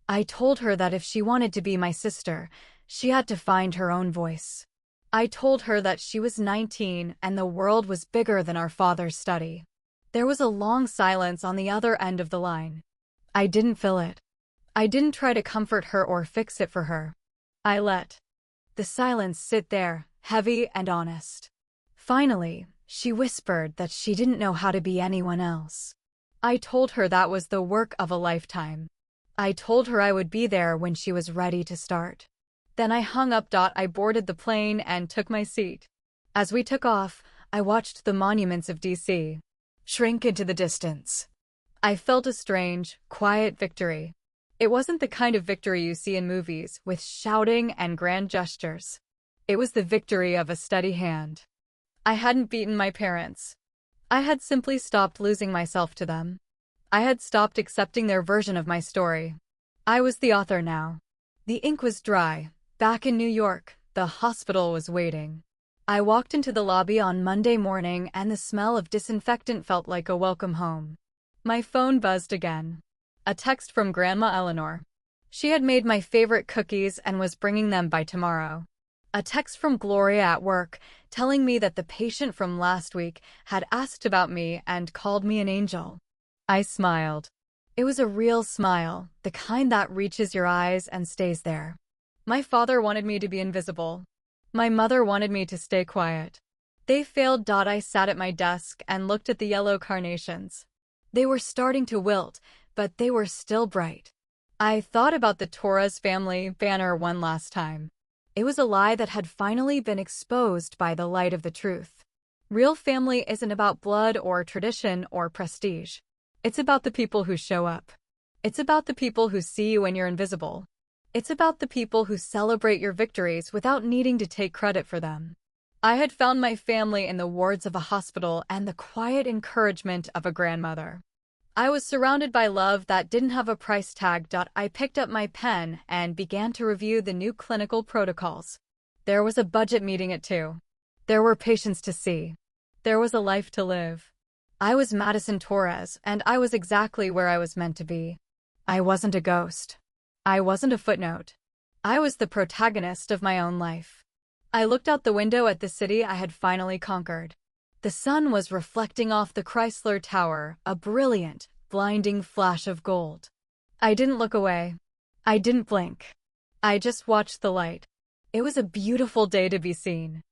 I told her that if she wanted to be my sister, she had to find her own voice. I told her that she was 19 and the world was bigger than our father's study. There was a long silence on the other end of the line. I didn't fill it. I didn't try to comfort her or fix it for her. I let the silence sit there, heavy and honest. Finally, she whispered that she didn't know how to be anyone else. I told her that was the work of a lifetime. I told her I would be there when she was ready to start. Then I hung up. I boarded the plane and took my seat. As we took off, I watched the monuments of D.C. shrink into the distance. I felt a strange, quiet victory. It wasn't the kind of victory you see in movies, with shouting and grand gestures. It was the victory of a steady hand. I hadn't beaten my parents. I had simply stopped losing myself to them. I had stopped accepting their version of my story. I was the author now. The ink was dry. Back in New York, the hospital was waiting. I walked into the lobby on Monday morning and the smell of disinfectant felt like a welcome home. My phone buzzed again. A text from Grandma Eleanor. She had made my favorite cookies and was bringing them by tomorrow. A text from Gloria at work, telling me that the patient from last week had asked about me and called me an angel. I smiled. It was a real smile, the kind that reaches your eyes and stays there. My father wanted me to be invisible. My mother wanted me to stay quiet. They failed. I sat at my desk and looked at the yellow carnations. They were starting to wilt, but they were still bright. I thought about the Torres family banner one last time. It was a lie that had finally been exposed by the light of the truth. Real family isn't about blood or tradition or prestige. It's about the people who show up. It's about the people who see you when you're invisible. It's about the people who celebrate your victories without needing to take credit for them. I had found my family in the wards of a hospital and the quiet encouragement of a grandmother. I was surrounded by love that didn't have a price tag. I picked up my pen and began to review the new clinical protocols. There was a budget meeting at 2. There were patients to see. There was a life to live. I was Madison Torres, and I was exactly where I was meant to be. I wasn't a ghost. I wasn't a footnote. I was the protagonist of my own life. I looked out the window at the city I had finally conquered. The sun was reflecting off the Chrysler Tower, a brilliant, blinding flash of gold. I didn't look away. I didn't blink. I just watched the light. It was a beautiful day to be seen.